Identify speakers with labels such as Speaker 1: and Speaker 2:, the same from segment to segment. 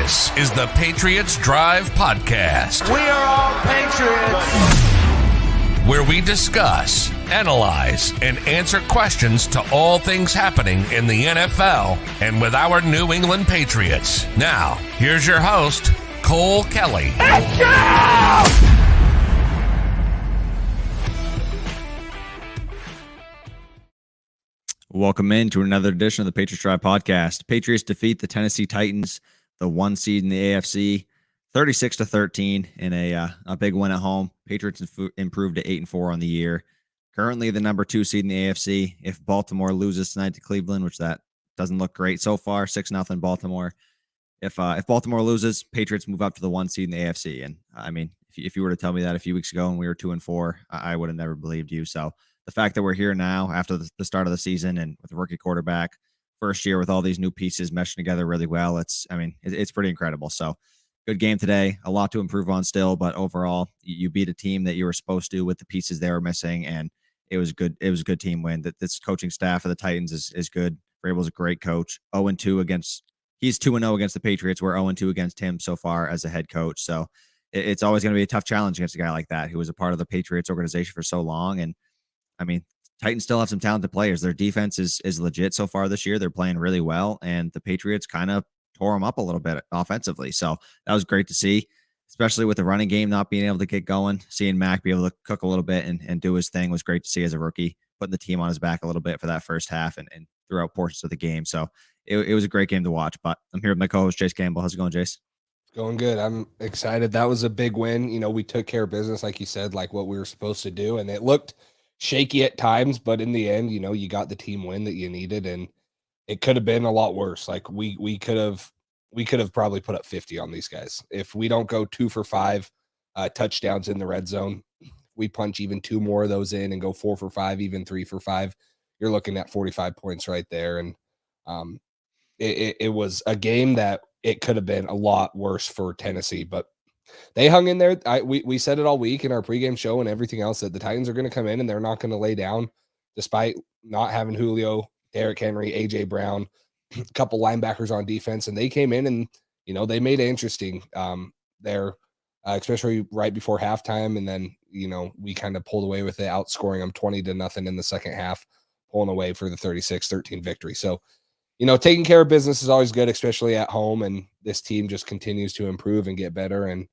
Speaker 1: This is the Patriots Drive Podcast.
Speaker 2: We are all Patriots.
Speaker 1: Where we discuss, analyze, and answer questions to all things happening in the NFL and with our New England Patriots. Now, here's your host, Cole Kelly.
Speaker 3: Welcome in to another edition of the Patriots Drive Podcast. Patriots defeat the Tennessee Titans, the 1 seed in the AFC, 36-13 in a big win at home. Patriots improved to 8-4 on the year. Currently the number 2 seed in the AFC. If Baltimore loses tonight to Cleveland, which that doesn't look great so far, 6-0 Baltimore. If Baltimore loses, Patriots move up to the 1 seed in the AFC. And I mean, if you were to tell me that a few weeks ago and we were 2-4, I would have never believed you. So the fact that we're here now after the start of the season and with a rookie quarterback, first year with all these new pieces meshing together really well, it's pretty incredible. So good game today, a lot to improve on still, but overall you beat a team that you were supposed to with the pieces they were missing, and it was good. It was a good team win. That this coaching staff of the Titans is good. Vrabel's a great coach. 0-2 he's 2-0 against the Patriots. We're 0-2 against him so far as a head coach. So it's always going to be a tough challenge against a guy like that who was a part of the Patriots organization for so long. And I mean, Titans still have some talented players. Their defense is legit so far this year. They're playing really well, and the Patriots kind of tore them up a little bit offensively. So that was great to see, especially with the running game not being able to get going. Seeing Mac be able to cook a little bit and do his thing was great to see as a rookie, putting the team on his back a little bit for that first half and throughout portions of the game. So it was a great game to watch. But I'm here with my co-host, Chase Campbell. How's it going, Jace?
Speaker 4: Going good. I'm excited. That was a big win. You know, we took care of business, like you said, like what we were supposed to do, and it looked shaky at times, but in the end, you know, you got the team win that you needed, and it could have been a lot worse. Like we could have probably put up 50 on these guys. If we don't go 2 for 5 touchdowns in the red zone, we punch even 2 more of those in and go 4 for 5, even 3 for 5, you're looking at 45 points right there. And it was a game that it could have been a lot worse for Tennessee, but they hung in there. We said it all week in our pregame show and everything else that the Titans are going to come in and they're not going to lay down, despite not having Julio, Derrick Henry, AJ Brown, a couple linebackers on defense, and they came in and, you know, they made it interesting there, especially right before halftime. And then, you know, we kind of pulled away with it, outscoring them 20-0 in the second half, pulling away for the 36-13 victory. So, you know, taking care of business is always good, especially at home. And this team just continues to improve and get better. And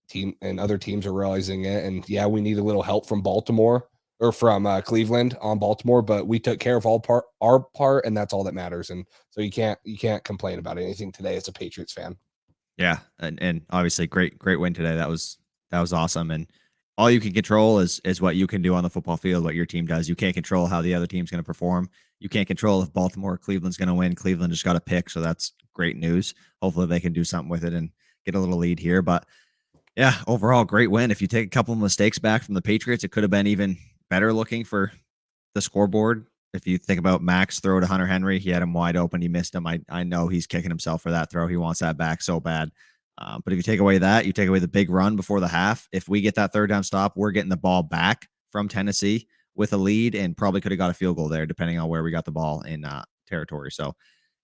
Speaker 4: team and other teams are realizing it. And yeah, we need a little help from Baltimore or from Cleveland on Baltimore, but we took care of our part, and that's all that matters. And so you can't complain about anything today as a Patriots fan. Yeah,
Speaker 3: and obviously great win today. That was awesome. And all you can control is what you can do on the football field, what your team does. You can't control how the other team's going to perform. You can't control if Baltimore or Cleveland's going to win. Cleveland just got a pick, so that's great news. Hopefully they can do something with it and get a little lead here. But yeah, overall, great win. If you take a couple of mistakes back from the Patriots, it could have been even better looking for the scoreboard. If you think about Mac's throw to Hunter Henry, he had him wide open. He missed him. I know he's kicking himself for that throw. He wants that back so bad. But if you take away that, you take away the big run before the half. If we get that third down stop, we're getting the ball back from Tennessee with a lead and probably could have got a field goal there, depending on where we got the ball in territory. So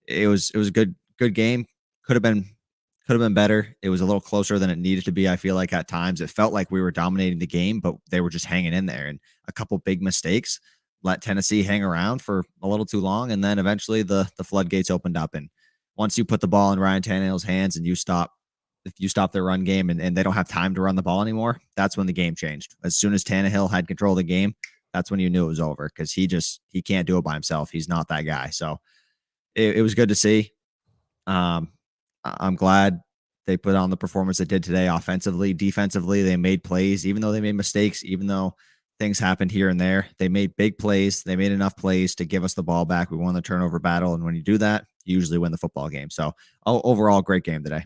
Speaker 3: it was a good game. Could have been better. It was a little closer than it needed to be. I feel like at times it felt like we were dominating the game, but they were just hanging in there. And a couple big mistakes let Tennessee hang around for a little too long. And then eventually the floodgates opened up. And once you put the ball in Ryan Tannehill's hands and if you stop their run game and they don't have time to run the ball anymore, that's when the game changed. As soon as Tannehill had control of the game, that's when you knew it was over, because he can't do it by himself. He's not that guy. So it was good to see. I'm glad they put on the performance they did today offensively. Defensively, they made plays, even though they made mistakes, even though things happened here and there. They made big plays. They made enough plays to give us the ball back. We won the turnover battle, and when you do that, you usually win the football game. So overall, great game today.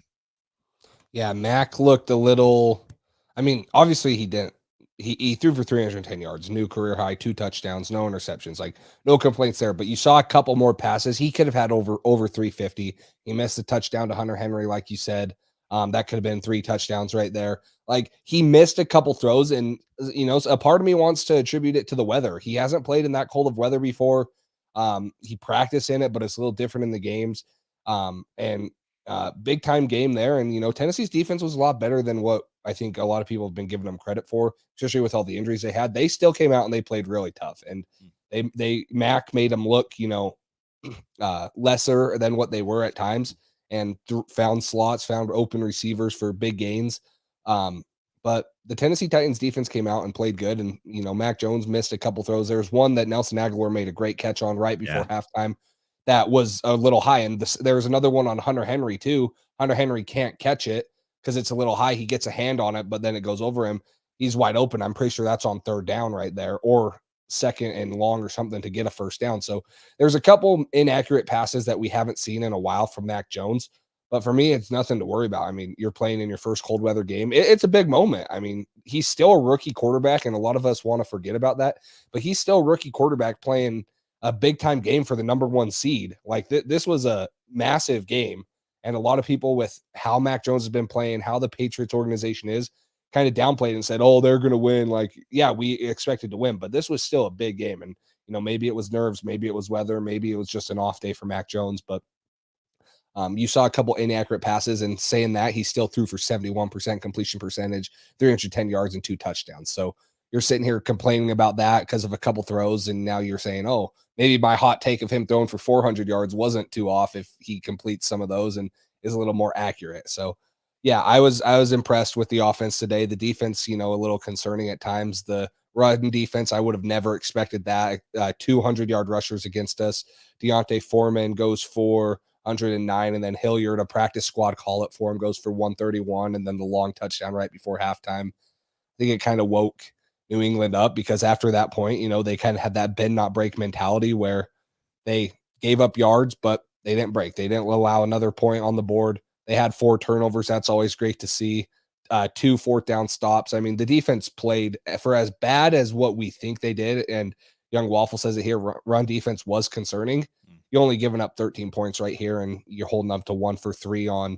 Speaker 4: Yeah, Mac looked a little – I mean, obviously he didn't. He threw for 310 yards, new career high, 2 touchdowns, no interceptions, like no complaints there. But you saw a couple more passes. He could have had over 350. He missed a touchdown to Hunter Henry, like you said. That could have been 3 touchdowns right there. Like, he missed a couple throws, and, you know, a part of me wants to attribute it to the weather. He hasn't played in that cold of weather before. He practiced in it, but it's a little different in the games. And big time game there. And, Tennessee's defense was a lot better than what I think a lot of people have been giving them credit for, especially with all the injuries they had. They still came out and they played really tough. And Mac made them look, lesser than what they were at times, and found slots, found open receivers for big gains. But the Tennessee Titans defense came out and played good. And, Mac Jones missed a couple throws. There's one that Nelson Aguilar made a great catch on right before halftime. That was a little high. And there's another one on Hunter Henry too. Hunter Henry can't catch it because it's a little high. He gets a hand on it, but then it goes over him. He's wide open. I'm pretty sure that's on third down right there, or second and long or something to get a first down. So there's a couple inaccurate passes that we haven't seen in a while from Mac Jones. But for me, it's nothing to worry about. I mean, you're playing in your first cold weather game. It's a big moment. I mean, he's still a rookie quarterback, and a lot of us want to forget about that. But he's still a rookie quarterback playing a big time game for the number 1 seed. Like this was a massive game. And a lot of people, with how Mac Jones has been playing, how the Patriots organization is, kind of downplayed and said, oh, they're going to win. Like, yeah, we expected to win, but this was still a big game. And, maybe it was nerves, maybe it was weather, maybe it was just an off day for Mac Jones. But you saw a couple inaccurate passes, and saying that, he still threw for 71% completion percentage, 310 yards and 2 touchdowns. So you're sitting here complaining about that because of a couple throws, and now you're saying, oh, maybe my hot take of him throwing for 400 yards wasn't too off if he completes some of those and is a little more accurate. So, yeah, I was impressed with the offense today. The defense, a little concerning at times. The run defense, I would have never expected that. 200-yard rushers against us. Deontay Foreman goes for 109, and then Hilliard, a practice squad call it for him, goes for 131, and then the long touchdown right before halftime. I think it kind of woke New England up, because after that point, they kind of had that bend not break mentality where they gave up yards, but they didn't break. They didn't allow another point on the board. They had 4 turnovers. That's always great to see. 2 fourth down stops. I mean, the defense played for as bad as what we think they did. And Young Waffle says it here, run defense was concerning. You only given up 13 points right here, and you're holding up to 1 for 3 on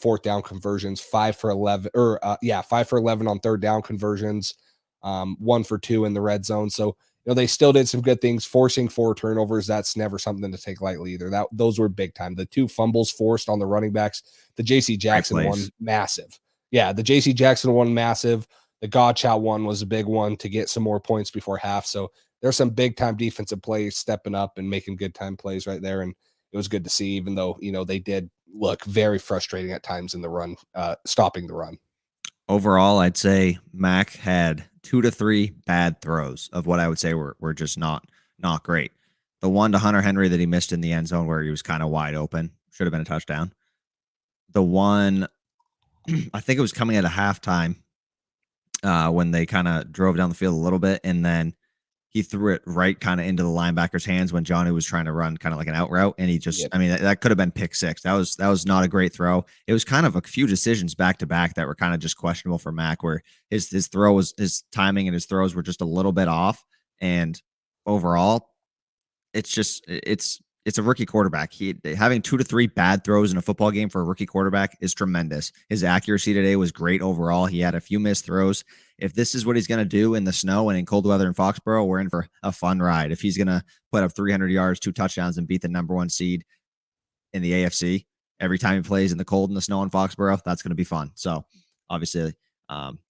Speaker 4: fourth down conversions, 5 for 11 on third down conversions, 1 for 2 in the red zone. So, they still did some good things. Forcing 4 turnovers, that's never something to take lightly either. Those were big time. The 2 fumbles forced on the running backs, the JC Jackson one, massive. Yeah, the JC Jackson one, massive. The Godchow one was a big one to get some more points before half. So there's some big time defensive plays stepping up and making good time plays right there. And it was good to see, even though, they did look very frustrating at times in the run, stopping the run.
Speaker 3: Overall, I'd say Mac had 2 to 3 bad throws of what I would say were just not great. The one to Hunter Henry that he missed in the end zone where he was kind of wide open, should have been a touchdown. The one, I think it was coming at a halftime when they kind of drove down the field a little bit, and then he threw it right kind of into the linebacker's hands when Johnny was trying to run kind of like an out route. And he just, I mean, that could have been pick 6. That was not a great throw. It was kind of a few decisions back to back that were kind of just questionable for Mac, where his timing and his throws were just a little bit off. And overall, it's a rookie quarterback. Having 2 to 3 bad throws in a football game for a rookie quarterback is tremendous. His accuracy today was great overall. He had a few missed throws. If this is what he's going to do in the snow and in cold weather in Foxborough, we're in for a fun ride. If he's going to put up 300 yards, 2 touchdowns, and beat the number 1 seed in the AFC every time he plays in the cold and the snow in Foxborough, that's going to be fun. So obviously,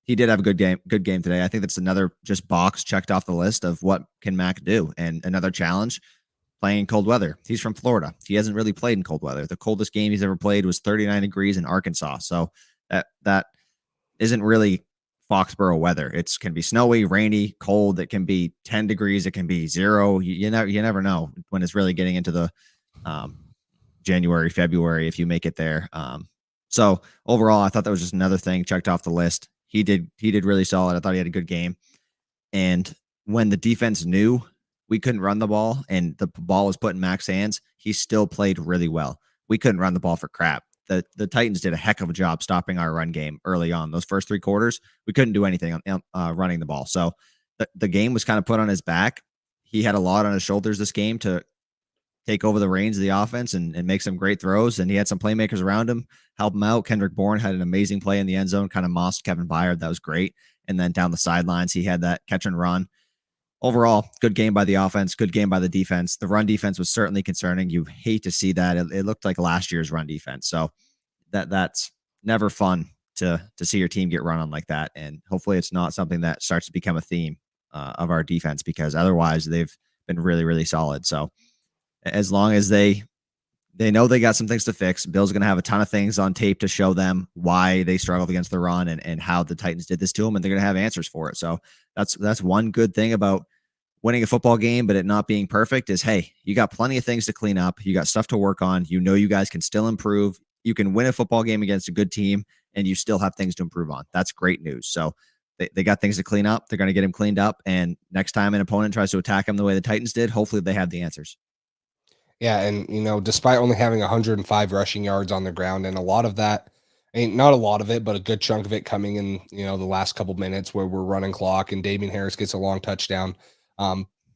Speaker 3: he did have a good game today. I think that's another just box checked off the list of what can Mac do, and another challenge. Playing in cold weather. He's from Florida. He hasn't really played in cold weather. The coldest game he's ever played was 39 degrees in Arkansas. So that isn't really Foxborough weather. It can be snowy, rainy, cold. It can be 10 degrees. It can be 0. You never know when it's really getting into the January, February, if you make it there. So overall, I thought that was just another thing checked off the list. He did really solid. I thought he had a good game. And when the defense knew we couldn't run the ball and the ball was put in Mac's hands, he still played really well. We couldn't run the ball for crap. The Titans did a heck of a job stopping our run game early on. Those first 3 quarters, we couldn't do anything on running the ball. So the game was kind of put on his back. He had a lot on his shoulders this game to take over the reins of the offense and make some great throws. And he had some playmakers around him, help him out. Kendrick Bourne had an amazing play in the end zone, kind of mossed Kevin Byard. That was great. And then down the sidelines, he had that catch and run. Overall, good game by the offense, good game by the defense. The run defense was certainly concerning. You hate to see that. It looked like last year's run defense. So that's never fun to see your team get run on like that. And hopefully it's not something that starts to become a theme of our defense, because otherwise they've been really, really solid. So as long as they know they got some things to fix, Bill's going to have a ton of things on tape to show them why they struggled against the run and how the Titans did this to them, and they're going to have answers for it. So that's one good thing about winning a football game, but it not being perfect is, hey, you got plenty of things to clean up. You got stuff to work on. You guys can still improve. You can win a football game against a good team, and you still have things to improve on. That's great news. So they got things to clean up. They're going to get them cleaned up. And next time an opponent tries to attack them the way the Titans did, hopefully they have the answers.
Speaker 4: Yeah, and despite only having 105 rushing yards on the ground, and a lot of that, not a lot of it, but a good chunk of it coming in, the last couple minutes where we're running clock and Damien Harris gets a long touchdown.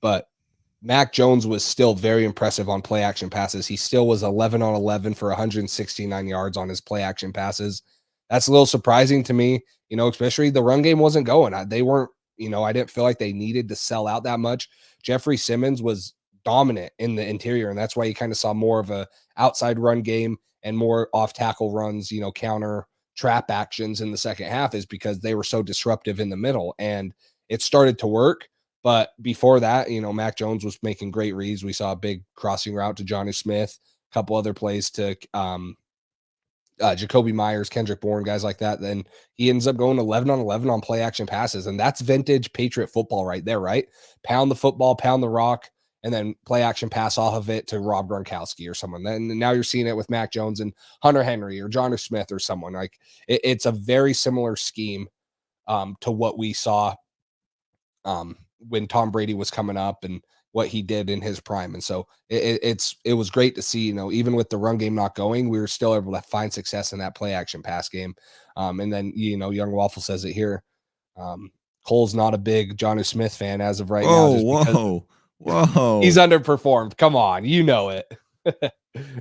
Speaker 4: But Mac Jones was still very impressive on play action passes. He still was 11 on 11 for 169 yards on his play action passes. That's a little surprising to me, especially the run game wasn't going. They weren't, I didn't feel like they needed to sell out that much. Jeffrey Simmons was dominant in the interior, and that's why you kind of saw more of a outside run game and more off tackle runs, counter trap actions in the second half, is because they were so disruptive in the middle, and it started to work. But before that, Mac Jones was making great reads. We saw a big crossing route to Johnny Smith, a couple other plays to Jacoby Myers, Kendrick Bourne, guys like that. Then he ends up going 11 on 11 on play action passes, and that's vintage Patriot football right there, right? Pound the football, pound the rock, and then play action pass off of it to Rob Gronkowski or someone. Then now you're seeing it with Mac Jones and Hunter Henry or Johnny Smith or someone. Like it's a very similar scheme to what we saw when Tom Brady was coming up and what he did in his prime. And so it was great to see, even with the run game not going, we were still able to find success in that play action pass game. And then, Young Waffle says it here. Cole's not a big Johnny Smith fan as of right now.
Speaker 3: Whoa.
Speaker 4: He's underperformed. Come on. You know it.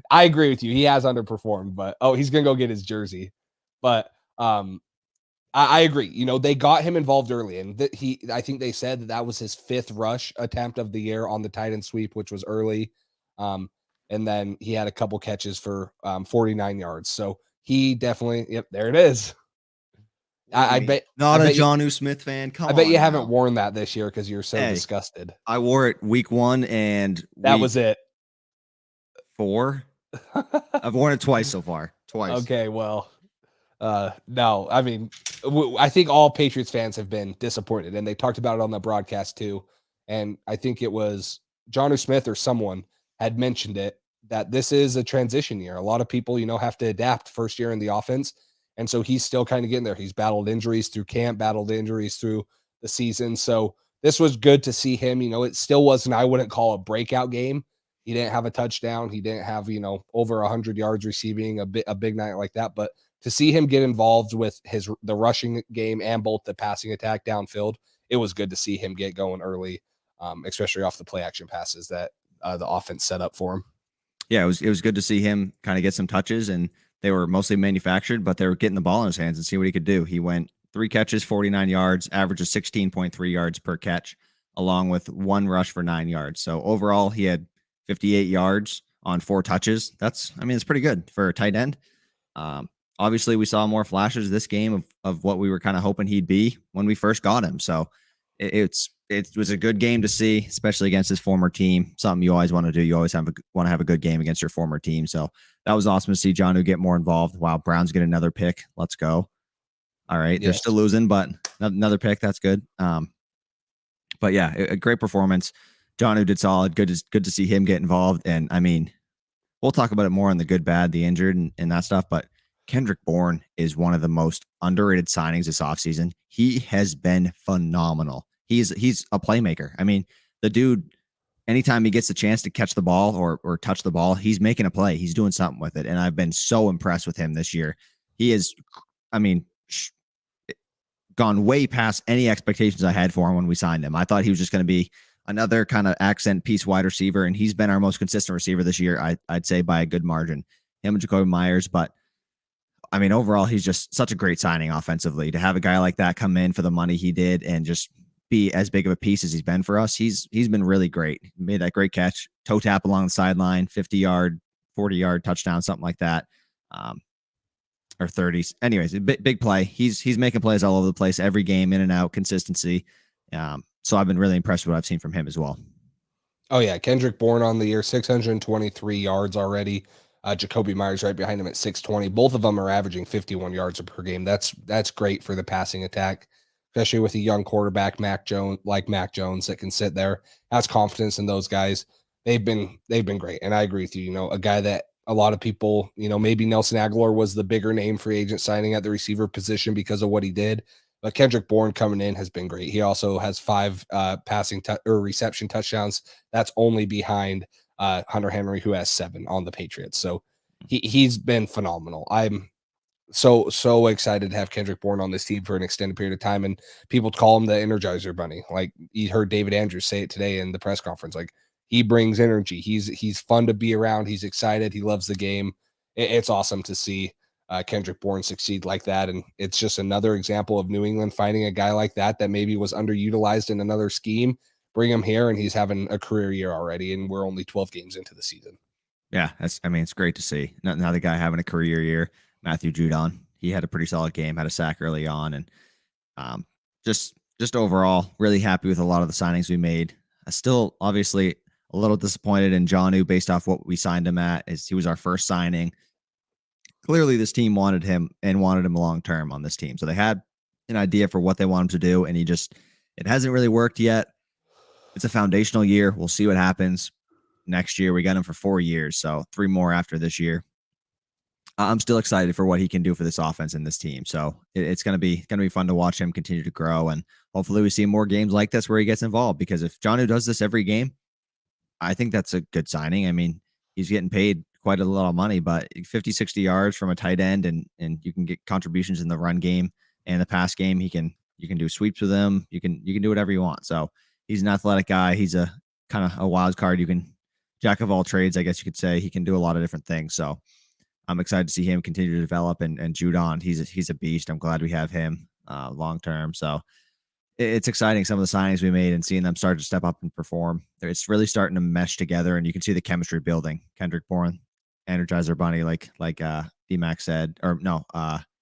Speaker 4: I agree with you. He has underperformed, but he's going to go get his jersey. But I agree. They got him involved early, and I think they said that was his 5th rush attempt of the year on the tight end sweep, which was early. And then he had a couple catches for 49 yards. So he definitely, yep, there it is. I bet
Speaker 3: not a Jonnu Smith fan.
Speaker 4: I bet you haven't worn that this year because you're so disgusted.
Speaker 3: I wore it week 1 and
Speaker 4: that was it.
Speaker 3: 4. I've worn it twice so far. Twice.
Speaker 4: Okay, well, no, I mean, I think all Patriots fans have been disappointed, and they talked about it on the broadcast too. And I think it was Jonnu Smith or someone had mentioned it, that this is a transition year. A lot of people, have to adapt first year in the offense. And so he's still kind of getting there. He's battled injuries through camp, battled injuries through the season. So this was good to see him. It still wasn't, I wouldn't call a breakout game. He didn't have a touchdown. He didn't have, over 100 yards receiving, a big night like that. But to see him get involved with the rushing game and both the passing attack downfield, it was good to see him get going early, especially off the play action passes that the offense set up for him.
Speaker 3: Yeah, it was good to see him kind of get some touches, and they were mostly manufactured, but they were getting the ball in his hands and see what he could do. He went 3 catches, 49 yards, average of 16.3 yards per catch, along with 1 rush for 9 yards. So overall, he had 58 yards on 4 touches. It's pretty good for a tight end. Obviously, we saw more flashes this game of what we were kind of hoping he'd be when we first got him. So it was a good game to see, especially against his former team. Something you always want to do. You always want to have a good game against your former team. So that was awesome to see Jonnu get more involved. Wow, Browns get another pick. Let's go. All right, They're still losing, but another pick. That's good. But yeah, a great performance. Jonnu did solid. Good to see him get involved. And we'll talk about it more on the good, bad, the injured, and that stuff. But Kendrick Bourne is one of the most underrated signings this offseason. He has been phenomenal. He's a playmaker. The dude, anytime he gets the chance to catch the ball or touch the ball, he's making a play. He's doing something with it. And I've been so impressed with him this year. He is, gone way past any expectations I had for him when we signed him. I thought he was just going to be another kind of accent piece wide receiver, and he's been our most consistent receiver this year, I'd say by a good margin. Him and Jacoby Myers, but overall, he's just such a great signing offensively. To have a guy like that come in for the money he did and just be as big of a piece as he's been for us, he's been really great. He made that great catch, toe tap along the sideline, 50-yard, 40-yard touchdown, something like that. or 30s. Anyways, big play. He's making plays all over the place, every game, in and out, consistency. So I've been really impressed with what I've seen from him as well.
Speaker 4: Oh yeah, Kendrick Bourne on the year, 623 yards already. Jacoby Myers right behind him at 620. Both of them are averaging 51 yards per game. That's great for the passing attack, especially with a young quarterback, Mac Jones that can sit there, has confidence in those guys. They've been great, and I agree with you. You know, a guy that a lot of people, you know, maybe Nelson Aguilar was the bigger name free agent signing at the receiver position because of what he did. But Kendrick Bourne coming in has been great. He also has 5 reception touchdowns. That's only behind Hunter Henry, who has 7 on the Patriots. So he's been phenomenal. I'm so excited to have Kendrick Bourne on this team for an extended period of time. And people call him the Energizer Bunny. Like, you heard David Andrews say it today in the press conference. Like, he brings energy. He's fun to be around. He's excited. He loves the game. It's awesome to see Kendrick Bourne succeed like that. And it's just another example of New England finding a guy like that maybe was underutilized in another scheme, bring him here, and he's having a career year already. And we're only 12 games into the season.
Speaker 3: Yeah, it's great to see. Now the guy having a career year, Matthew Judon, he had a pretty solid game, had a sack early on, and just overall really happy with a lot of the signings we made. Still obviously a little disappointed in Jonnu based off what we signed him at, as he was our first signing. Clearly this team wanted him and wanted him long term on this team. So they had an idea for what they want him to do, and it hasn't really worked yet. It's a foundational year. We'll see what happens next year. We got him for 4 years, so 3 more after this year. I'm still excited for what he can do for this offense and this team. So it's gonna be fun to watch him continue to grow, and hopefully we see more games like this where he gets involved. Because if Jonnu does this every game, I think that's a good signing. I mean, he's getting paid quite a lot of money, but 50, 60 yards from a tight end, and you can get contributions in the run game and the pass game. You can do sweeps with him. You can do whatever you want. So he's an athletic guy. He's a kind of a wild card. You can jack of all trades, I guess you could say. He can do a lot of different things. So I'm excited to see him continue to develop, and Judon, he's a beast. I'm glad we have him long term. So it's exciting, some of the signings we made and seeing them start to step up and perform. It's really starting to mesh together, and you can see the chemistry building. Kendrick Bourne, Energizer Bunny, like D-Mac said, or no,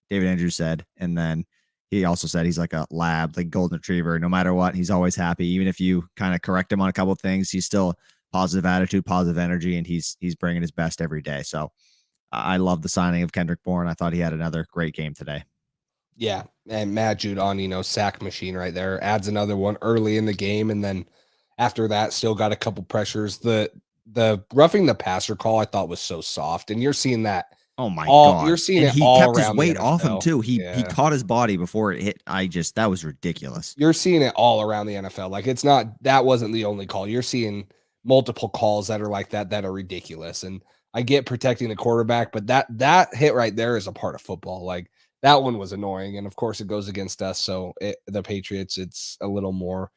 Speaker 3: David Andrews said, and then he also said he's like a lab, like golden retriever. No matter what, he's always happy. Even if you kind of correct him on a couple of things, he's still positive attitude, positive energy, and he's bringing his best every day. So I love the signing of Kendrick Bourne. I thought he had another great game today.
Speaker 4: Yeah, and Matt Judon, sack machine right there, adds another one early in the game, and then after that, still got a couple pressures. The roughing the passer call I thought was so soft, and you're seeing that.
Speaker 3: Oh my God!
Speaker 4: You're seeing
Speaker 3: and
Speaker 4: it
Speaker 3: he
Speaker 4: all
Speaker 3: kept his
Speaker 4: around
Speaker 3: weight
Speaker 4: the
Speaker 3: off him
Speaker 4: NFL.
Speaker 3: too. He caught his body before it hit. That was ridiculous.
Speaker 4: You're seeing it all around the NFL. Like, that wasn't the only call. You're seeing multiple calls that are like that are ridiculous. And I get protecting the quarterback, but that hit right there is a part of football. Like, that one was annoying, and of course it goes against us. So the Patriots, it's a little more,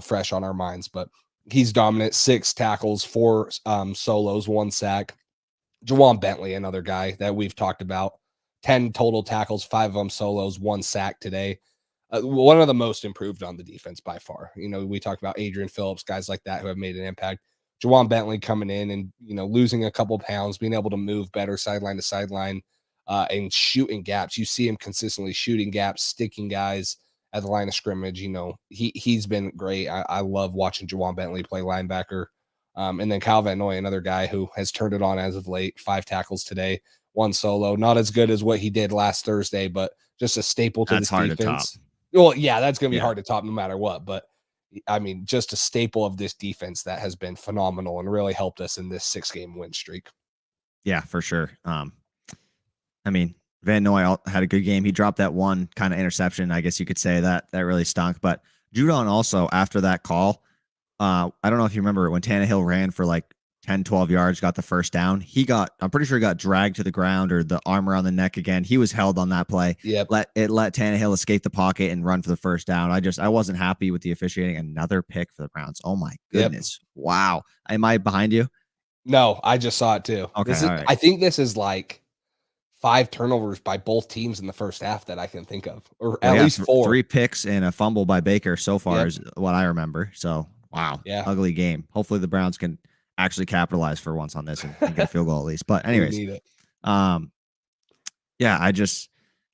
Speaker 4: fresh on our minds. But he's dominant. 6 tackles, 4 solos, 1 sack. Juwan Bentley, another guy that we've talked about. 10 total tackles, 5 of them solos, 1 sack today. One of the most improved on the defense by far. We talked about Adrian Phillips, guys like that who have made an impact. Juwan Bentley coming in and, losing a couple pounds, being able to move better sideline to sideline, and shooting gaps. You see him consistently shooting gaps, sticking guys at the line of scrimmage. He's been great. I love watching Juwan Bentley play linebacker. And then Kyle Van Noy, another guy who has turned it on as of late. 5 tackles today, 1 solo. Not as good as what he did last Thursday, but just a staple to this defense. Well, yeah, that's going to be hard to top no matter what. But I mean, just a staple of this defense that has been phenomenal and really helped us in this 6-game win streak.
Speaker 3: Yeah, for sure. I mean, Van Noy had a good game. He dropped that one kind of interception. I guess you could say that really stunk. But Judon also, after that call, I don't know if you remember when Tannehill ran for like 10, 12 yards, got the first down. I'm pretty sure he got dragged to the ground or the arm around the neck again. He was held on that play.
Speaker 4: Yep.
Speaker 3: Let Tannehill escape the pocket and run for the first down. I wasn't happy with the officiating. Another pick for the Browns. Oh my goodness. Yep. Wow. Am I behind you?
Speaker 4: No, I just saw it too.
Speaker 3: Okay.
Speaker 4: All right. I think this is like 5 turnovers by both teams in the first half that I can think of, or at least 4.
Speaker 3: 3 picks and a fumble by Baker so far is what I remember. So, wow.
Speaker 4: Yeah.
Speaker 3: Ugly game. Hopefully the Browns can actually capitalize for once on this and get a field goal at least. But anyways,
Speaker 4: need it.
Speaker 3: Yeah, Yeah,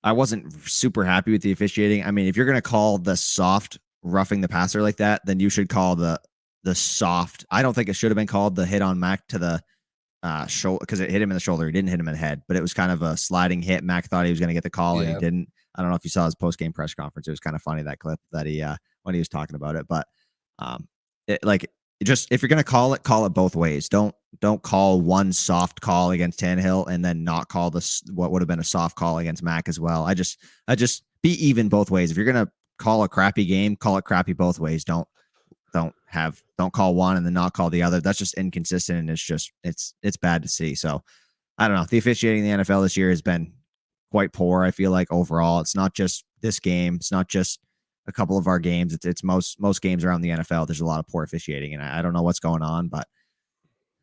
Speaker 3: I wasn't super happy with the officiating. I mean, if you're going to call the soft roughing the passer like that, then you should call the soft. I don't think it should have been called the hit on Mac to the shoulder, because it hit him in the shoulder. He didn't hit him in the head, but it was kind of a sliding hit. Mac thought he was going to get the call and he didn't. I don't know if you saw his post game press conference. It was kind of funny, that clip that he when he was talking about it. But just if you're going to call it both ways. Don't call one soft call against Tannehill and then not call this what would have been a soft call against Mac as well. I just be even both ways. If you're going to call a crappy game, call it crappy both ways. Don't call one and then not call the other. That's just inconsistent, and it's bad to see. So I don't know. The officiating in the NFL this year has been quite poor. I feel like overall, it's not just this game. It's not just a couple of our games. It's most games around the NFL. There's a lot of poor officiating, and I don't know what's going on, but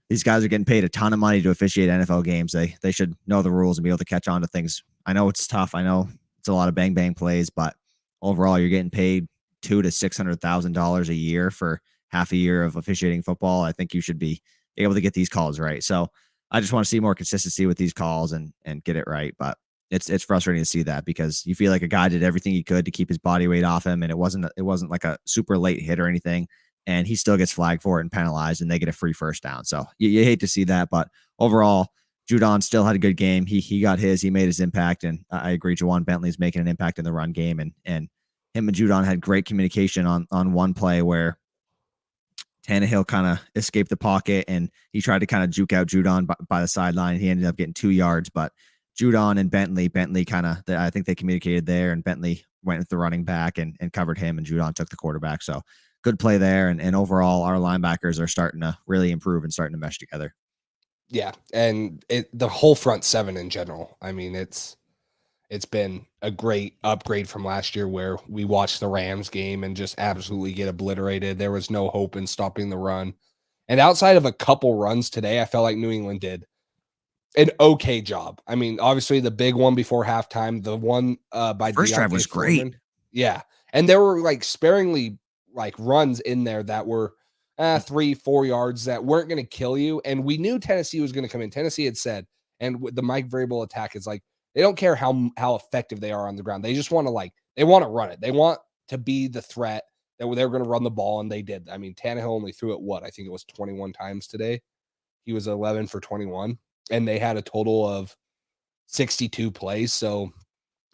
Speaker 3: these guys are getting paid a ton of money to officiate NFL games. They should know the rules and be able to catch on to things. I know it's tough. I know it's a lot of bang plays, but overall, you're getting paid $200,000 to $600,000 a year for half a year of officiating football. I think you should be able to get these calls right. So I just want to see more consistency with these calls and get it right. But it's frustrating to see that, because you feel like a guy did everything he could to keep his body weight off him, and it wasn't like a super late hit or anything, and he still gets flagged for it and penalized, and they get a free first down. So you hate to see that, but overall, Judon still had a good game. He got his, he made his impact, and I agree. Juwan Bentley's making an impact in the run game, and him and Judon had great communication on one play where Tannehill kind of escaped the pocket and he tried to kind of juke out Judon by the sideline. He ended up getting 2 yards, but Judon and Bentley kind of, I think they communicated there, and Bentley went with the running back and covered him, and Judon took the quarterback. So good play there. And overall, our linebackers are starting to really improve and starting to mesh together.
Speaker 4: Yeah. And the whole front seven in general, I mean, it's been a great upgrade from last year, where we watched the Rams game and just absolutely get obliterated. There was no hope in stopping the run. And outside of a couple runs today, I felt like New England did an okay job. I mean, obviously the big one before halftime, the one by
Speaker 3: first drive was great.
Speaker 4: Foreman. Yeah. And there were like sparingly like runs in there that were 3-4 yards that weren't going to kill you. And we knew Tennessee was going to come in. Tennessee had said, and the Mike Vrabel attack is like, they don't care how effective they are on the ground. They just want to they want to run it. They want to be the threat that they're going to run the ball, and they did. I mean, Tannehill only threw it, I think it was 21 times today. He was 11 for 21, and they had a total of 62 plays. So,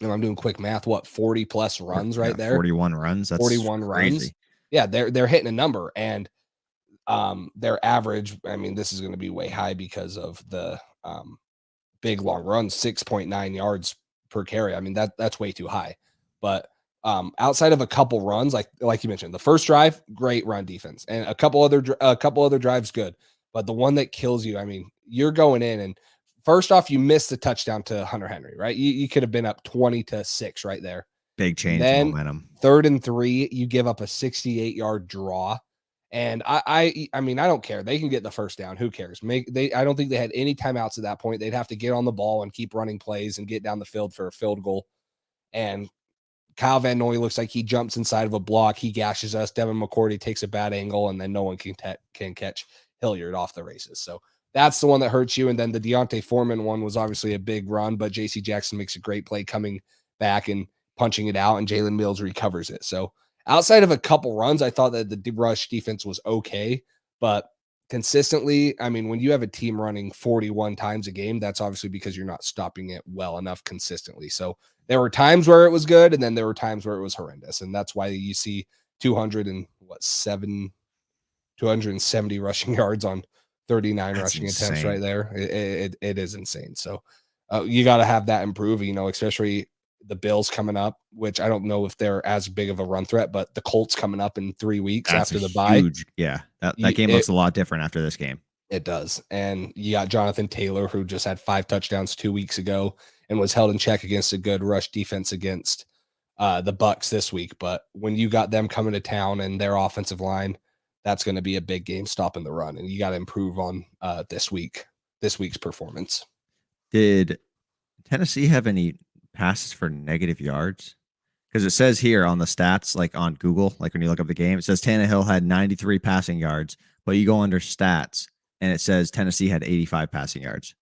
Speaker 4: I'm doing quick math, 40 plus runs right there?
Speaker 3: 41 runs. That's 41
Speaker 4: crazy. Runs. Yeah, they're hitting a number, and their average, I mean, this is going to be way high because of the big long runs, 6.9 yards per carry. I mean, that's way too high. But outside of a couple runs, like you mentioned, the first drive, great run defense, and a couple other drives, good. But the one that kills you, I mean, you're going in, and first off, you missed the touchdown to Hunter Henry, right? You could have been up 20-6 right there.
Speaker 3: Big change in momentum.
Speaker 4: 3rd and 3, you give up a 68-yard draw. And I mean, I don't care. They can get the first down. Who cares? I don't think they had any timeouts at that point. They'd have to get on the ball and keep running plays and get down the field for a field goal. And Kyle Van Noy looks like he jumps inside of a block. He gashes us. Devin McCourty takes a bad angle, and then no one can catch Hilliard off the races. So that's the one that hurts you. And then the Deontay Foreman one was obviously a big run, but J.C. Jackson makes a great play coming back and punching it out, and Jalen Mills recovers it. So outside of a couple runs, I thought that the rush defense was okay, but consistently, I mean, when you have a team running 41 times a game, that's obviously because you're not stopping it well enough consistently. So there were times where it was good, and then there were times where it was horrendous. And that's why you see 270 rushing yards on 39 rushing attempts right there. It is insane. So you got to have that improve, especially the Bills coming up, which I don't know if they're as big of a run threat, but the Colts coming up in 3 weeks after the bye.
Speaker 3: Yeah. That game looks a lot different after this game.
Speaker 4: It does. And you got Jonathan Taylor, who just had 5 touchdowns 2 weeks ago and was held in check against a good rush defense against the Bucs this week. But when you got them coming to town and their offensive line, that's going to be a big game stopping the run. And you got to improve on this week's performance.
Speaker 3: Did Tennessee have any passes for negative yards? Because it says here on the stats, like on Google, like when you look up the game, it says Tannehill had 93 passing yards, but you go under stats and it says Tennessee had 85 passing yards.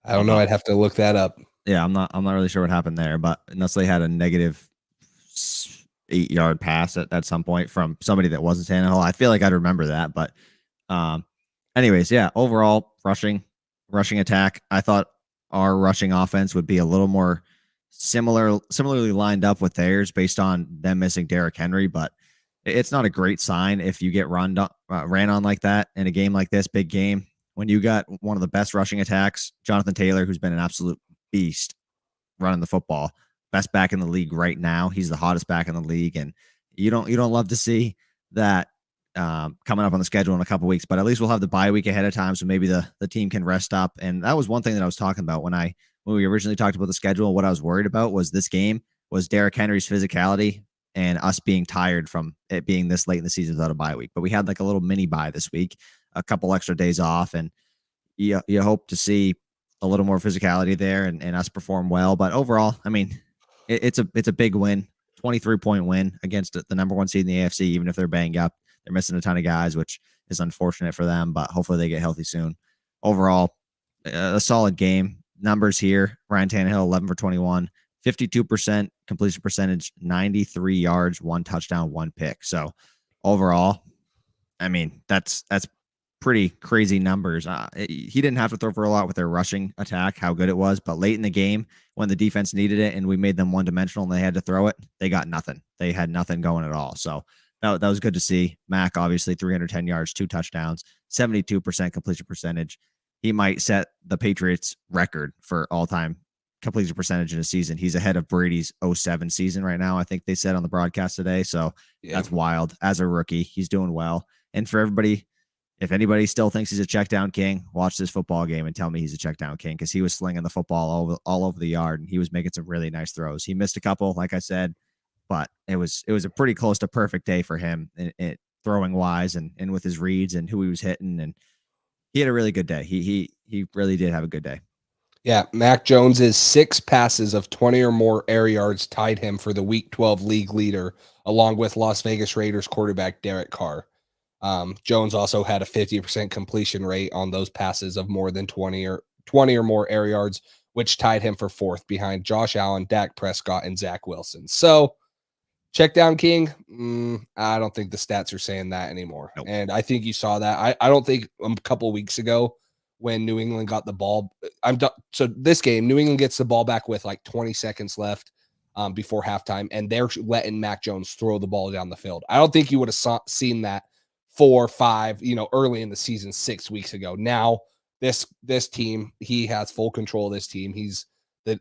Speaker 4: I don't know. I'd have to look that up.
Speaker 3: Yeah, I'm not really sure what happened there, but unless they had a negative 8-yard pass at some point from somebody that wasn't Tannehill, I feel like I'd remember that. But anyways, yeah, overall rushing attack, I thought our rushing offense would be a little more similarly lined up with theirs based on them missing Derrick Henry, but it's not a great sign if you get ran on like that in a game like this, big game, when you got one of the best rushing attacks, Jonathan Taylor, who's been an absolute beast running the football, best back in the league right now. He's the hottest back in the league, and you don't love to see that coming up on the schedule in a couple weeks. But at least we'll have the bye week ahead of time, so maybe the team can rest up. And that was one thing that I was talking about when we originally talked about the schedule. What I was worried about was this game was Derrick Henry's physicality and us being tired from it being this late in the season without a bye week. But we had like a little mini bye this week, a couple extra days off, and you hope to see a little more physicality there and us perform well. But overall, I mean, it's a big win, 23-point win against the number one seed in the AFC, even if they're banged up. They're missing a ton of guys, which is unfortunate for them, but hopefully they get healthy soon. Overall, a solid game. Numbers here, Ryan Tannehill, 11 for 21, 52% completion percentage, 93 yards, 1 touchdown, 1 pick. So overall, I mean, that's pretty crazy numbers. He didn't have to throw for a lot with their rushing attack, how good it was, but late in the game when the defense needed it and we made them one-dimensional and they had to throw it, they got nothing. They had nothing going at all. So that was good to see. Mac, obviously, 310 yards, 2 touchdowns, 72% completion percentage. He might set the Patriots record for all-time completion percentage in a season. He's ahead of Brady's 07 season right now, I think they said on the broadcast today. So That's wild. As a rookie, he's doing well. And for everybody, if anybody still thinks he's a check down king, watch this football game and tell me he's a check down king, because he was slinging the football all over the yard and he was making some really nice throws. He missed a couple, like I said, but it was a pretty close to perfect day for him in throwing wise and with his reads and who he was hitting. And he had a really good day. He really did have a good day.
Speaker 4: Yeah, Mac Jones's 6 passes of 20 or more air yards tied him for the Week 12 league leader, along with Las Vegas Raiders quarterback Derek Carr. Jones also had a 50% completion rate on those passes of more than 20 or more air yards, which tied him for 4th behind Josh Allen, Dak Prescott, and Zach Wilson. So, check down king, I don't think the stats are saying that anymore.
Speaker 3: Nope.
Speaker 4: And I think you saw that. I don't think a couple weeks ago when New England got the ball, so this game, New England gets the ball back with like 20 seconds left before halftime, and they're letting Mac Jones throw the ball down the field. I don't think you would have seen that 4 or 5, early in the season 6 weeks ago. Now this team, he has full control of this team. He's the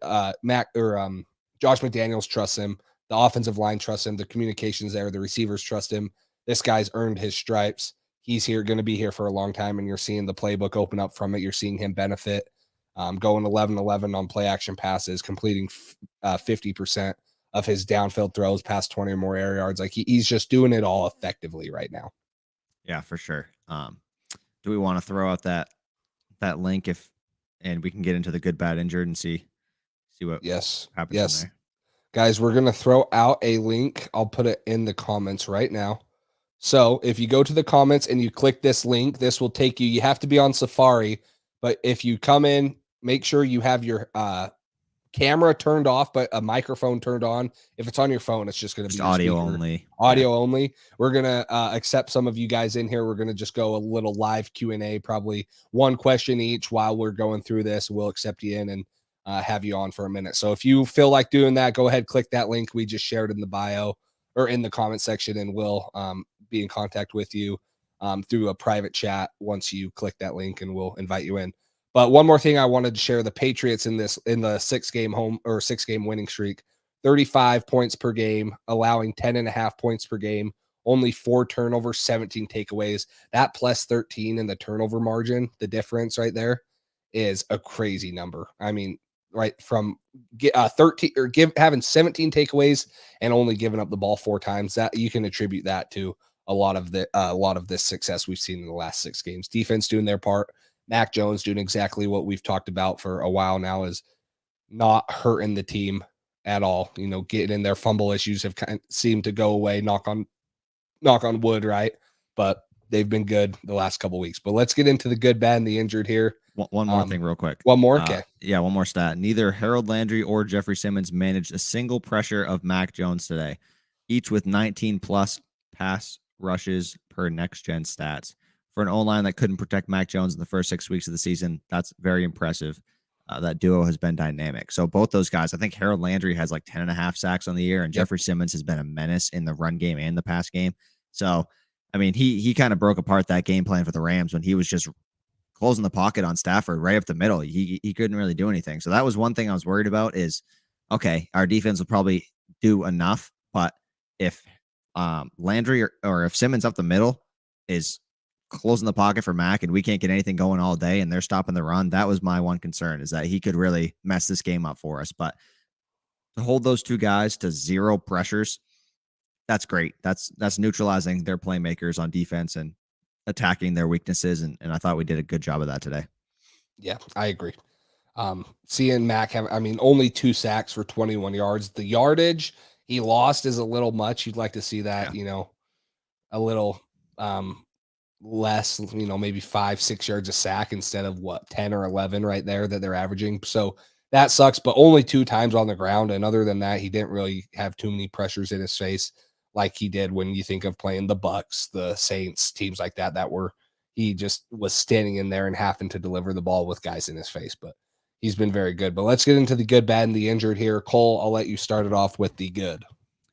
Speaker 4: Josh McDaniels trusts him. The offensive line trusts him. The communications there. The receivers trust him. This guy's earned his stripes. He's going to be here for a long time, and you're seeing the playbook open up from it. You're seeing him benefit, going 11-11 on play action passes, completing 50% of his downfield throws past 20 or more air yards. Like he's just doing it all effectively right now.
Speaker 3: Yeah, for sure. Do we want to throw out that link and we can get into the good, bad, injured and see what happens in there?
Speaker 4: Guys, we're going to throw out a link. I'll put it in the comments right now. So if you go to the comments and you click this link, this will take you. You have to be on Safari, but if you come in, make sure you have your camera turned off, but a microphone turned on. If it's on your phone, it's just going to be
Speaker 3: audio only.
Speaker 4: Audio only. We're going to accept some of you guys in here. We're going to just go a little live Q&A, probably one question each while we're going through this. We'll accept you in and have you on for a minute. So if you feel like doing that, go ahead, click that link we just shared in the bio or in the comment section, and we'll be in contact with you through a private chat once you click that link, and we'll invite you in. But one more thing I wanted to share, the Patriots in the 6-game winning streak, 35 points per game, allowing 10.5 points per game, only 4 turnovers, 17 takeaways. That plus 13 in the turnover margin, the difference right there is a crazy number. I mean, right from 13 or having 17 takeaways and only giving up the ball 4 times, that you can attribute that to a lot of this success we've seen in the last 6 games. Defense doing their part. Mac Jones doing exactly what we've talked about for a while now, is not hurting the team at all. Getting in there, fumble issues have kind of seemed to go away. Knock on wood, right? But they've been good the last couple weeks. But let's get into the good, bad, and the injured here.
Speaker 3: One more thing real quick.
Speaker 4: One more? Okay.
Speaker 3: Yeah, one more stat. Neither Harold Landry or Jeffrey Simmons managed a single pressure of Mac Jones today, each with 19-plus pass rushes per next-gen stats. For an O-line that couldn't protect Mac Jones in the first 6 weeks of the season, that's very impressive. That duo has been dynamic. So both those guys, I think Harold Landry has like 10.5 sacks on the year, and Jeffrey Simmons has been a menace in the run game and the pass game. So, I mean, he kind of broke apart that game plan for the Rams when he was just closing the pocket on Stafford right up the middle. He couldn't really do anything. So that was one thing I was worried about is, okay, our defense will probably do enough, but if Landry or if Simmons up the middle is closing the pocket for Mac and we can't get anything going all day and they're stopping the run, that was my one concern, is that he could really mess this game up for us. But to hold those two guys to 0 pressures, that's great. That's neutralizing their playmakers on defense and attacking their weaknesses, and I thought we did a good job of that today.
Speaker 4: Yeah, I agree. Seeing Mac have, only 2 sacks for 21 yards. The yardage he lost is a little much. You'd like to see that, a little less, maybe 5-6 yards a sack instead of 10 or 11 right there that they're averaging. So that sucks, but only 2 times on the ground. And other than that, he didn't really have too many pressures in his face like he did when you think of playing the Bucks, the Saints, teams like that he just was standing in there and having to deliver the ball with guys in his face. But he's been very good. But let's get into the good, bad, and the injured here. Cole, I'll let you start it off with the good.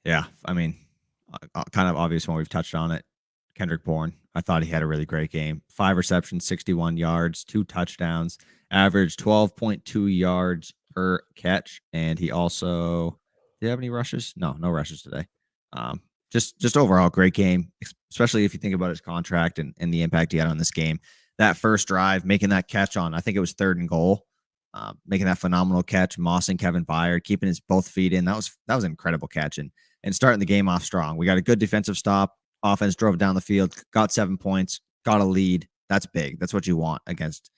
Speaker 3: Yeah, kind of obvious when we've touched on it. Kendrick Bourne, I thought he had a really great game. 5 receptions, 61 yards, 2 touchdowns, averaged 12.2 yards per catch. And he also, did he have any rushes? No rushes today. Just overall great game, especially if you think about his contract and the impact he had on this game. That first drive, making that catch on, I think it was 3rd and goal, making that phenomenal catch, mossing Kevin Byard, keeping his both feet in. That was an incredible catch and starting the game off strong. We got a good defensive stop. Offense drove down the field, got 7 points, got a lead. That's big. That's what you want against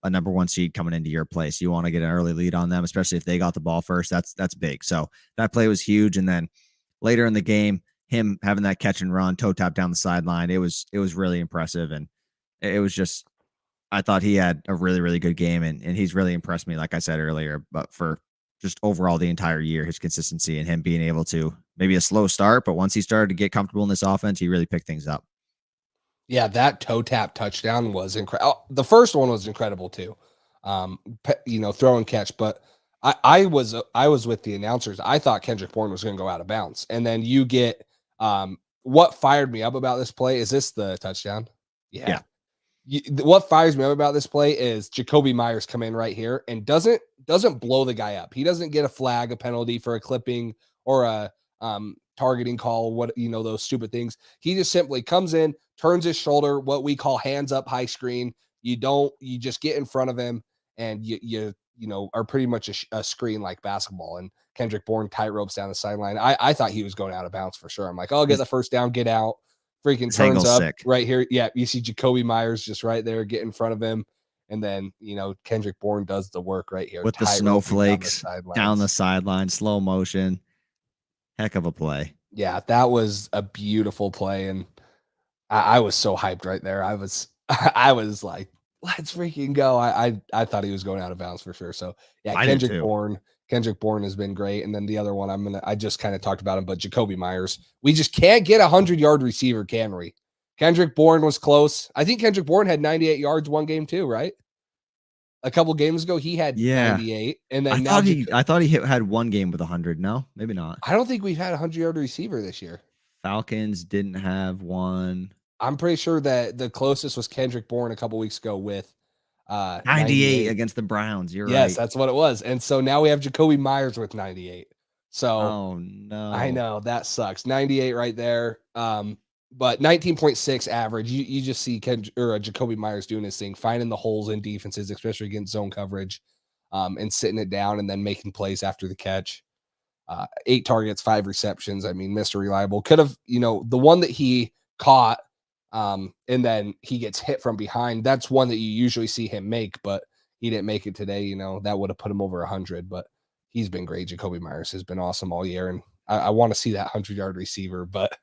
Speaker 3: a number 1 seed coming into your place. You want to get an early lead on them, especially if they got the ball first. That's big. So that play was huge. And then later in the game, him having that catch and run, toe tap down the sideline, it was really impressive. And it was just, I thought he had a really, really good game, and he's really impressed me, like I said earlier, but for just overall the entire year, his consistency and him being able to, maybe a slow start, but once he started to get comfortable in this offense, he really picked things up.
Speaker 4: Yeah, that toe tap touchdown was incredible. The first one was incredible too. Throw and catch, but I was with the announcers. I thought Kendrick Bourne was going to go out of bounds. And then you get what fired me up about this play. Is this the touchdown? Yeah. What fires me up about this play is Jacoby Myers come in right here and doesn't blow the guy up. He doesn't get a flag, a penalty for a clipping or a targeting call, those stupid things. He just simply comes in, turns his shoulder, what we call hands up high screen. You just get in front of him and you are pretty much a screen like basketball. And Kendrick Bourne tight ropes down the sideline. I thought he was going out of bounds for sure. I'm like, I'll get the first down, get out. Freaking turns up right here. Yeah, you see Jacoby Myers just right there, get in front of him. And then, Kendrick Bourne does the work right here.
Speaker 3: With the snowflakes down the sideline, slow motion. Heck of a play.
Speaker 4: Yeah, that was a beautiful play. And I was so hyped right there. I was like, let's freaking go. I thought he was going out of bounds for sure. So yeah, Kendrick Bourne has been great. And then the other one I just kind of talked about him, but Jacoby Myers, we just can't get 100-yard receiver, can we? Kendrick Bourne was close. I think Kendrick Bourne had 98 yards one game too, right? A couple games ago, he had 98. And then
Speaker 3: I thought he had one game with 100. No, maybe not.
Speaker 4: I don't think we've had a 100-yard receiver this year.
Speaker 3: Falcons didn't have one.
Speaker 4: I'm pretty sure that the closest was Kendrick Bourne a couple weeks ago with
Speaker 3: 98 against the Browns. You're right.
Speaker 4: Yes, that's what it was. And so now we have Jacoby Myers with 98. So
Speaker 3: oh no,
Speaker 4: I know that sucks. 98 right there. But 19.6 average. You just see Jacoby Myers doing his thing, finding the holes in defenses, especially against zone coverage, and sitting it down and then making plays after the catch. 8 targets, 5 receptions. I mean, Mr. Reliable could have, the one that he caught, and then he gets hit from behind. That's one that you usually see him make, but he didn't make it today. That would have put him over 100, but he's been great. Jacoby Myers has been awesome all year. And I want to see that 100-yard receiver, but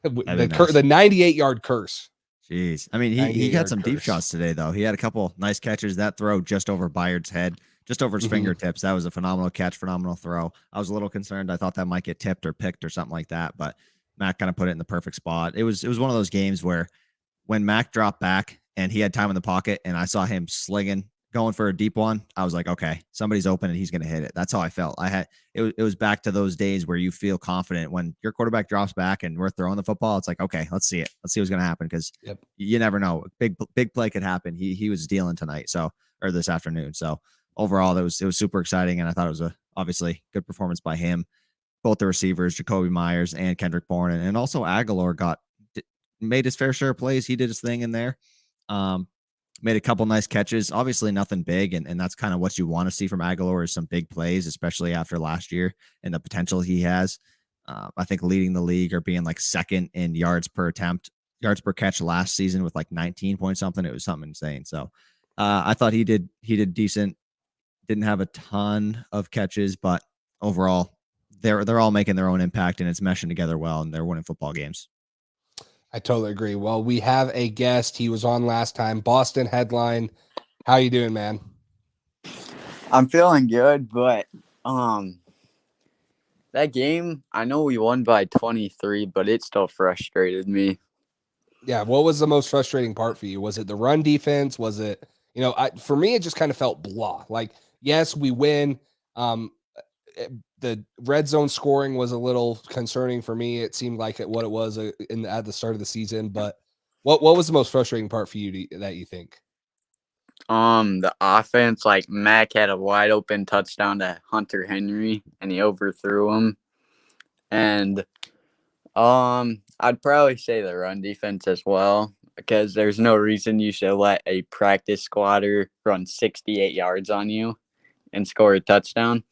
Speaker 4: the 98-yard curse.
Speaker 3: Jeez. I mean, he got some deep shots today, though. He had a couple nice catches. That throw just over Byard's head, just over his fingertips. That was a phenomenal catch, phenomenal throw. I was a little concerned. I thought that might get tipped or picked or something like that, but Mac kind of put it in the perfect spot. It was one of those games where when Mac dropped back and he had time in the pocket and I saw him slinging, going for a deep one, I was like, okay, somebody's open and he's going to hit it. That's how I felt. It was back to those days where you feel confident when your quarterback drops back and we're throwing the football. It's like, okay, let's see it. Let's see what's going to happen. Cause you never know. Big play could happen. He was dealing tonight. Or this afternoon. So overall it was super exciting. And I thought it was obviously good performance by him. Both the receivers, Jacoby Myers and Kendrick Bourne, and also Aguilar made his fair share of plays. He did his thing in there. Made a couple nice catches, obviously nothing big. And that's kind of what you want to see from Aguilar is some big plays, especially after last year and the potential he has. I think leading the league or being like second in yards per catch last season with like 19 point something. It was something insane. So I thought he did decent. Didn't have a ton of catches, but overall they're all making their own impact and it's meshing together well and they're winning football games.
Speaker 4: I totally agree. Well, we have a guest. He was on last time. Boston Headline. How you doing, man?
Speaker 5: I'm feeling good, but that game, I know we won by 23, but it still frustrated me.
Speaker 4: Yeah, what was the most frustrating part for you? Was it the run defense? Was it, for me, it just kind of felt blah. Like, yes, we win. The red zone scoring was a little concerning for me. It seemed like what it was at the start of the season. But what was the most frustrating part for you that you think?
Speaker 5: The offense, like Mac had a wide open touchdown to Hunter Henry, and he overthrew him. And I'd probably say the run defense as well, because there's no reason you should let a practice squatter run 68 yards on you and score a touchdown.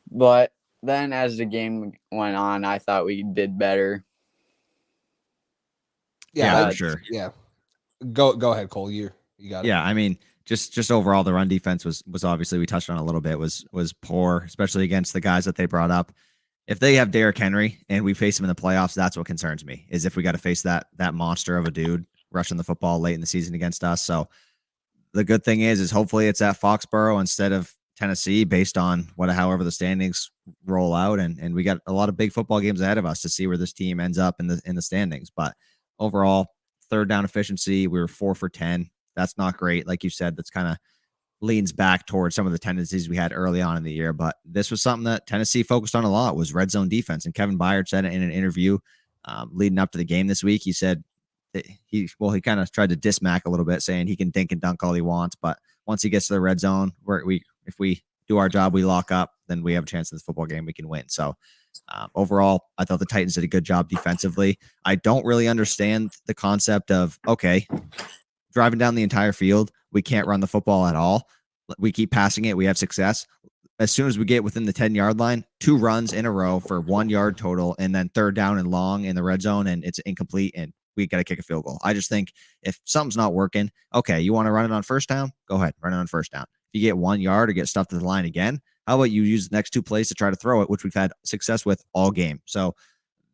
Speaker 5: But then as the game went on, I thought we did better.
Speaker 4: Yeah,
Speaker 3: for sure.
Speaker 4: Yeah. Go ahead, Cole. You got it.
Speaker 3: Yeah, I mean, just overall, the run defense was obviously, we touched on a little bit, was poor, especially against the guys that they brought up. If they have Derrick Henry and we face him in the playoffs, that's what concerns me, is if we got to face that monster of a dude rushing the football late in the season against us. So the good thing is hopefully it's at Foxborough instead of Tennessee, based on however the standings roll out, and we got a lot of big football games ahead of us to see where this team ends up in the standings. But overall, third down efficiency, we were 4 for 10. That's not great, like you said. That's kind of leans back towards some of the tendencies we had early on in the year. But this was something that Tennessee focused on a lot, was red zone defense. And Kevin Byard said it in an interview leading up to the game this week. He said that he kind of tried to diss Mac a little bit, saying he can dink and dunk all he wants, but once he gets to the red zone, if we do our job, we lock up, then we have a chance in this football game, we can win. So overall, I thought the Titans did a good job defensively. I don't really understand the concept of, okay, driving down the entire field, we can't run the football at all. We keep passing it, we have success. As soon as we get within the 10-yard line, 2 runs in a row for 1 yard total, and then third down and long in the red zone, and it's incomplete, and we got to kick a field goal. I just think if something's not working, okay, you want to run it on first down? Go ahead, run it on first down. If you get 1 yard or get stuffed to the line again, how about you use the next 2 plays to try to throw it, which we've had success with all game. So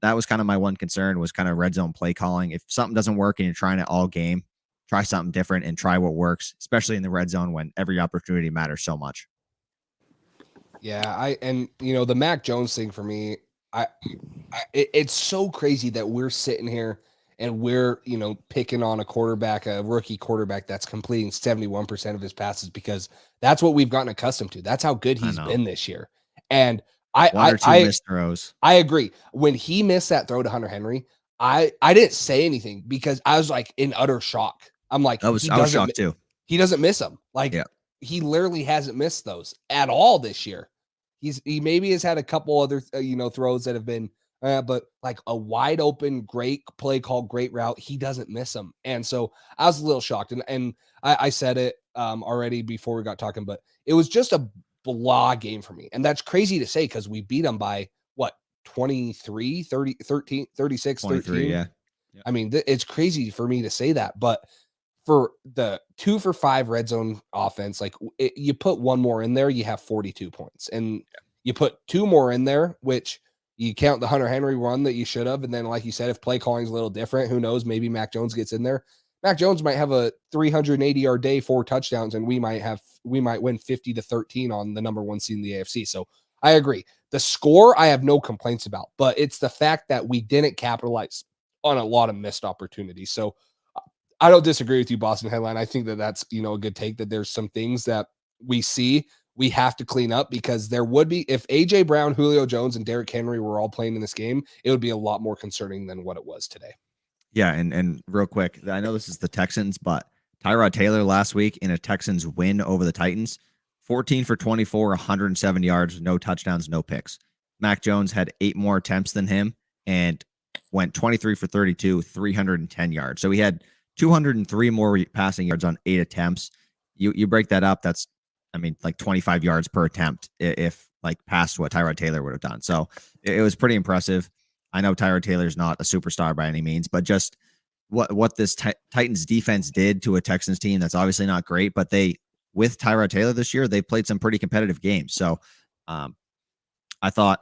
Speaker 3: that was kind of my one concern, was kind of red zone play calling. If something doesn't work and you're trying it all game, try something different and try what works, especially in the red zone when every opportunity matters so much.
Speaker 4: Yeah, the Mac Jones thing for me, it's so crazy that we're sitting here and we're, picking on a rookie quarterback that's completing 71% of his passes, because that's what we've gotten accustomed to. That's how good he's been this year. And
Speaker 3: One or two missed throws.
Speaker 4: I agree. When he missed that throw to Hunter Henry, I didn't say anything because I was like in utter shock. I'm like,
Speaker 3: I was shocked too.
Speaker 4: He doesn't miss them. Like, he literally hasn't missed those at all this year. He maybe has had a couple other throws that have been but like a wide open, great play call, great route, he doesn't miss them. And so I was a little shocked. And I said it already before we got talking, but it was just a blah game for me. And that's crazy to say because we beat them by what, 23, 30, 13, 36, 13.
Speaker 3: Yeah.
Speaker 4: I mean, it's crazy for me to say that, but for the 2 for 5 red zone offense, like you put one more in there, you have 42 points, and you put 2 more in there, which You count the Hunter Henry run that you should have, and then like you said, if play calling is a little different, who knows? Maybe Mac Jones gets in there. Mac Jones might have a 380-yard day, 4 touchdowns, and we might win 50-13 on the number 1 seed in the AFC. So I agree. The score I have no complaints about, but it's the fact that we didn't capitalize on a lot of missed opportunities. So I don't disagree with you, Boston Headline. I think that that's, a good take, that there's some things that we see we have to clean up, because there would be, if AJ Brown, Julio Jones, and Derrick Henry were all playing in this game, it would be a lot more concerning than what it was today.
Speaker 3: Yeah, and real quick, I know this is the Texans, but Tyrod Taylor last week in a Texans win over the Titans, 14 for 24, 107 yards, no touchdowns, no picks. Mac Jones had 8 more attempts than him and went 23 for 32, 310 yards. So he had 203 more passing yards on 8 attempts. You break that up, that's, like 25 yards per attempt, if like past what Tyrod Taylor would have done. So it was pretty impressive. I know Tyrod Taylor's not a superstar by any means, but just what this Titans defense did to a Texans team that's obviously not great, but with Tyrod Taylor this year, they played some pretty competitive games. So I thought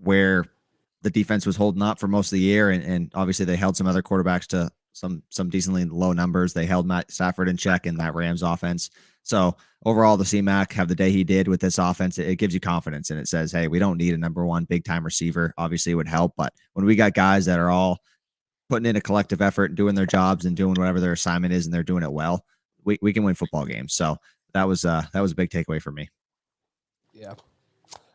Speaker 3: where the defense was holding up for most of the year, and obviously they held some other quarterbacks to some decently low numbers. They held Matt Stafford in check in that Rams offense. So overall, to see Mac have the day he did with this offense, it gives you confidence, and it says, hey, we don't need a number 1 big time receiver. Obviously it would help, but when we got guys that are all putting in a collective effort and doing their jobs and doing whatever their assignment is, and they're doing it well, we can win football games. So that was a big takeaway for me.
Speaker 4: Yeah.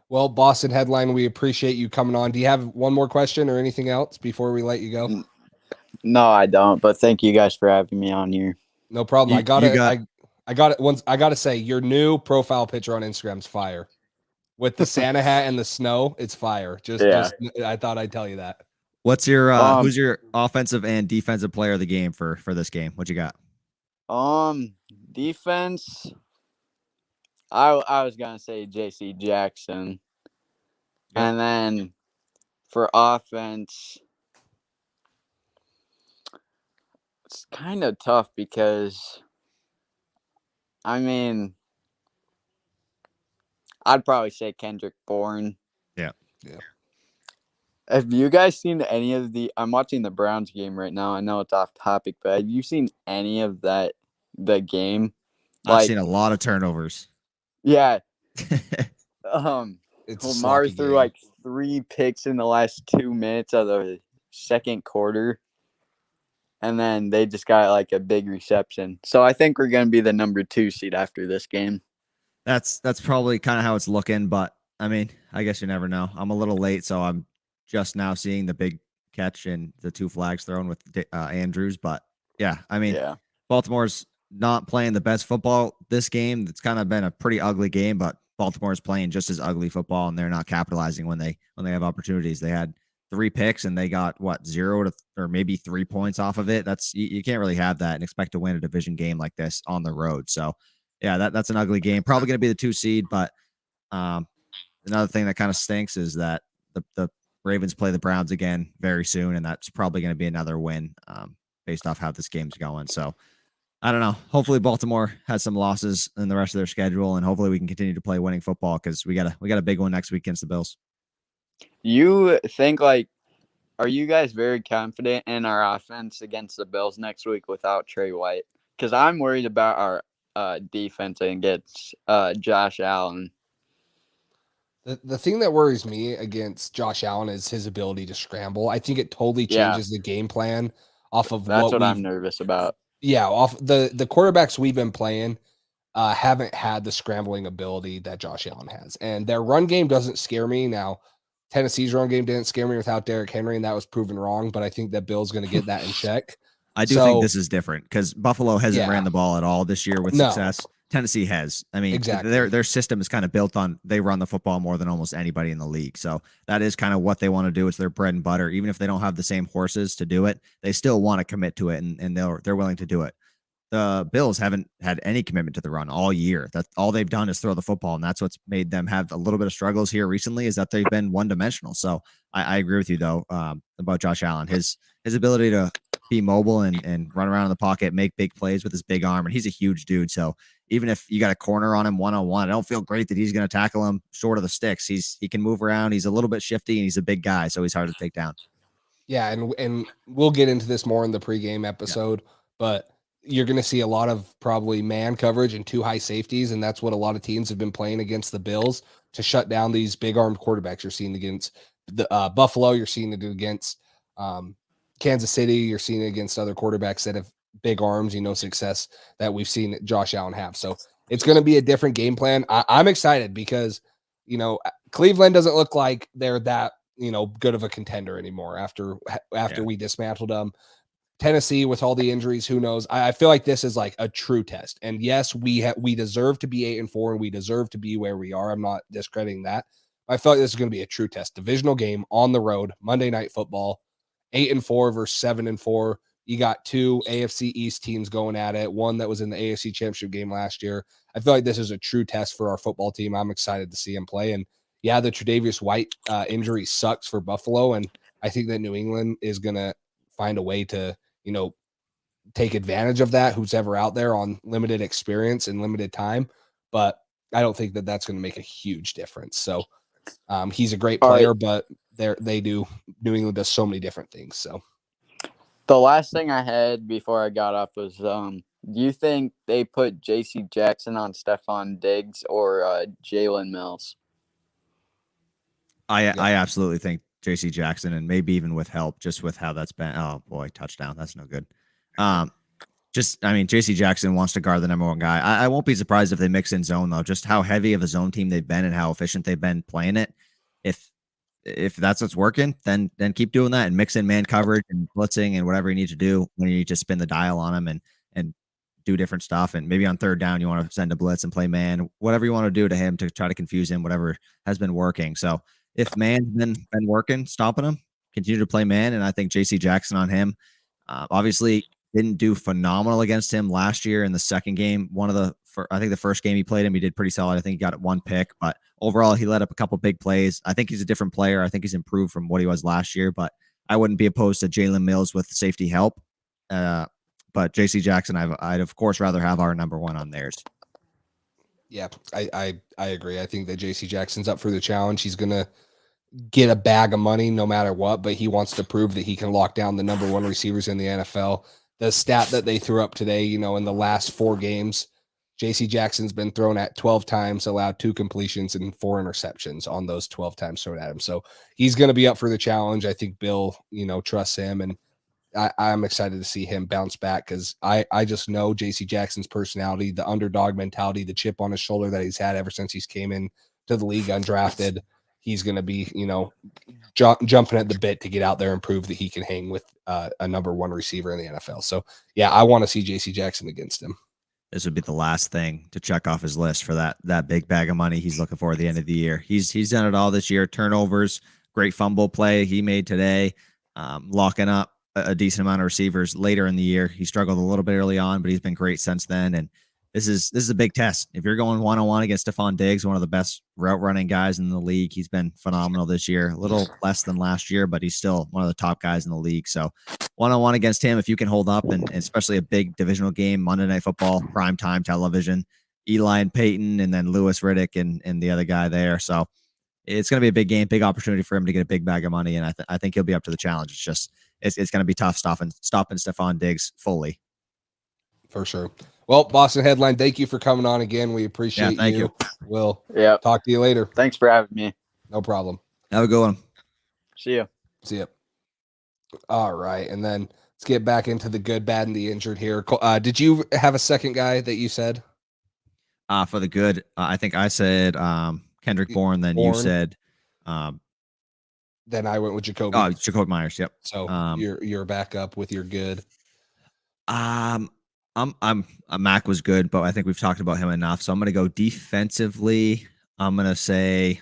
Speaker 4: Well, Boston Headline, we appreciate you coming on. Do you have one more question or anything else before we let you go?
Speaker 5: No, I don't, but thank you guys for having me on here.
Speaker 4: No problem. I got it. Once I got to say, your new profile picture on Instagram's fire. With the Santa hat and the snow, it's fire. Just I thought I'd tell you that.
Speaker 3: What's your who's your offensive and defensive player of the game for this game? What you got?
Speaker 5: Defense, I was gonna say J.C. Jackson, and then for offense, it's kind of tough because, I'd probably say Kendrick Bourne.
Speaker 3: Yeah.
Speaker 5: Have you guys seen any of I'm watching the Browns game right now. I know it's off topic, but have you seen any of the game?
Speaker 3: I've seen a lot of turnovers.
Speaker 5: Yeah.
Speaker 4: It's
Speaker 5: Lamar threw like 3 picks in the last 2 minutes of the second quarter. And then they just got like a big reception. So I think we're going to be the number 2 seed after this game.
Speaker 3: That's probably kind of how it's looking, but I guess you never know. I'm a little late, so I'm just now seeing the big catch and the 2 flags thrown with Andrews. But yeah, Baltimore's not playing the best football this game. It's kind of been a pretty ugly game, but Baltimore's playing just as ugly football, and they're not capitalizing when they have opportunities. They had 3 picks and they got 0 or maybe 3 points off of it. That's you can't really have that and expect to win a division game like this on the road. So yeah, that's an ugly game. Probably going to be the 2 seed, but another thing that kind of stinks is that the Ravens play the Browns again very soon, and that's probably going to be another win based off how this game's going. So I don't know. Hopefully Baltimore has some losses in the rest of their schedule, and hopefully we can continue to play winning football, because we got a big one next week against the Bills.
Speaker 5: You think are you guys very confident in our offense against the Bills next week without Trey White? Because I'm worried about our defense against Josh Allen.
Speaker 4: The thing that worries me against Josh Allen is his ability to scramble. I think it totally changes the game plan off of
Speaker 5: That's what I'm nervous about.
Speaker 4: Yeah, off the quarterbacks we've been playing haven't had the scrambling ability that Josh Allen has. And their run game doesn't scare me. Now, Tennessee's run game didn't scare me without Derrick Henry, and that was proven wrong, but I think that Bill's going to get that in check.
Speaker 3: I do think this is different because Buffalo hasn't ran the ball at all this year with success. Tennessee has.
Speaker 4: Exactly.
Speaker 3: Their system is kind of built on they run the football more than almost anybody in the league. So that is kind of what they want to do. It's their bread and butter. Even if they don't have the same horses to do it, they still want to commit to it, and they're willing to do it. The Bills haven't had any commitment to the run all year. That's all they've done is throw the football, and that's what's made them have a little bit of struggles here recently, is that they've been one-dimensional. So I agree with you, though, about Josh Allen. His ability to be mobile and run around in the pocket, make big plays with his big arm, and he's a huge dude. So even if you got a corner on him one-on-one, I don't feel great that he's going to tackle him short of the sticks. He can move around. He's a little bit shifty and he's a big guy, so he's hard to take down.
Speaker 4: Yeah, and we'll get into this more in the pregame episode, but you're going to see a lot of probably man coverage and 2 high safeties, and that's what a lot of teams have been playing against the Bills to shut down these big-armed quarterbacks. You're seeing against the Buffalo, you're seeing it against Kansas City, you're seeing it against other quarterbacks that have big arms, success that we've seen Josh Allen have. So it's going to be a different game plan. I'm excited because, Cleveland doesn't look like they're that good of a contender anymore after we dismantled them. Tennessee with all the injuries, who knows? I feel like this is like a true test. And yes, we deserve to be 8-4 and we deserve to be where we are. I'm not discrediting that. I feel like this is going to be a true test. Divisional game on the road, Monday Night Football, 8-4 versus 7-4. You got 2 AFC East teams going at it. One that was in the AFC Championship game last year. I feel like this is a true test for our football team. I'm excited to see him play. And yeah, the Tre'Davious White injury sucks for Buffalo, and I think that New England is going to find a way to, take advantage of that, who's ever out there on limited experience and limited time. But I don't think that that's going to make a huge difference. So he's a great player, but New England does so many different things. So
Speaker 5: the last thing I had before I got off was, do you think they put J.C. Jackson on Stephon Diggs or Jalen Mills?
Speaker 3: I absolutely think J.C. Jackson, and maybe even with help, just with how that's been. Oh boy, touchdown. That's no good. J.C. Jackson wants to guard the number 1 guy. I won't be surprised if they mix in zone though. Just how heavy of a zone team they've been and how efficient they've been playing it. If that's what's working, then keep doing that and mix in man coverage and blitzing and whatever you need to do when you need to spin the dial on him and do different stuff. And maybe on 3rd down, you want to send a blitz and play man, whatever you want to do to him to try to confuse him, whatever has been working. So if man's been working, stopping him, continue to play man. And I think J.C. Jackson on him, obviously didn't do phenomenal against him last year in the second game. I think the first game he played him, he did pretty solid. I think he got 1 pick, but overall he led up a couple big plays. I think he's a different player. I think he's improved from what he was last year, but I wouldn't be opposed to Jalen Mills with safety help. But J.C. Jackson, I'd of course rather have our number 1 on theirs.
Speaker 4: Yeah, I agree. I think that J.C. Jackson's up for the challenge. He's going to get a bag of money no matter what, but he wants to prove that he can lock down the number 1 receivers in the NFL. The stat that they threw up today, in the last 4 games, J.C. Jackson's been thrown at 12 times, allowed 2 completions and 4 interceptions on those 12 times thrown at him. So he's going to be up for the challenge. I think Bill, trusts him, and I'm excited to see him bounce back because I just know J.C. Jackson's personality, the underdog mentality, the chip on his shoulder that he's had ever since he's came in to the league undrafted. He's going to be, jumping at the bit to get out there and prove that he can hang with a number 1 receiver in the NFL. So, yeah, I want to see J.C. Jackson against him.
Speaker 3: This would be the last thing to check off his list for that big bag of money he's looking for at the end of the year. He's done it all this year. Turnovers, great fumble play he made today, locking up a decent amount of receivers later in the year. He struggled a little bit early on, but he's been great since then. And this is a big test. If you're going 1-on-1 against Stephon Diggs, one of the best route running guys in the league, he's been phenomenal this year. A little less than last year, but he's still one of the top guys in the league. So 1-on-1 against him, if you can hold up, and especially a big divisional game, Monday Night Football, primetime television, Eli and Peyton, and then Lewis Riddick and the other guy there. So it's going to be a big game, big opportunity for him to get a big bag of money, and I think he'll be up to the challenge. It's just it's going to be tough stopping Stephon Diggs fully.
Speaker 4: For sure. Well, Boston Headline, thank you for coming on again. We appreciate you. We'll talk to you later.
Speaker 5: Thanks for having me.
Speaker 4: No problem.
Speaker 3: Have a good one.
Speaker 5: See you.
Speaker 4: See you. All right, and then let's get back into the good, bad, and the injured here. Did you have a second guy that you said?
Speaker 3: For the good, I think I said Kendrick Bourne. Then you said.
Speaker 4: Then I went with Jacoby.
Speaker 3: Oh, Jacoby Myers. Yep.
Speaker 4: So you're back up with your good.
Speaker 3: Mac was good, but I think we've talked about him enough. So I'm going to go defensively. I'm going to say,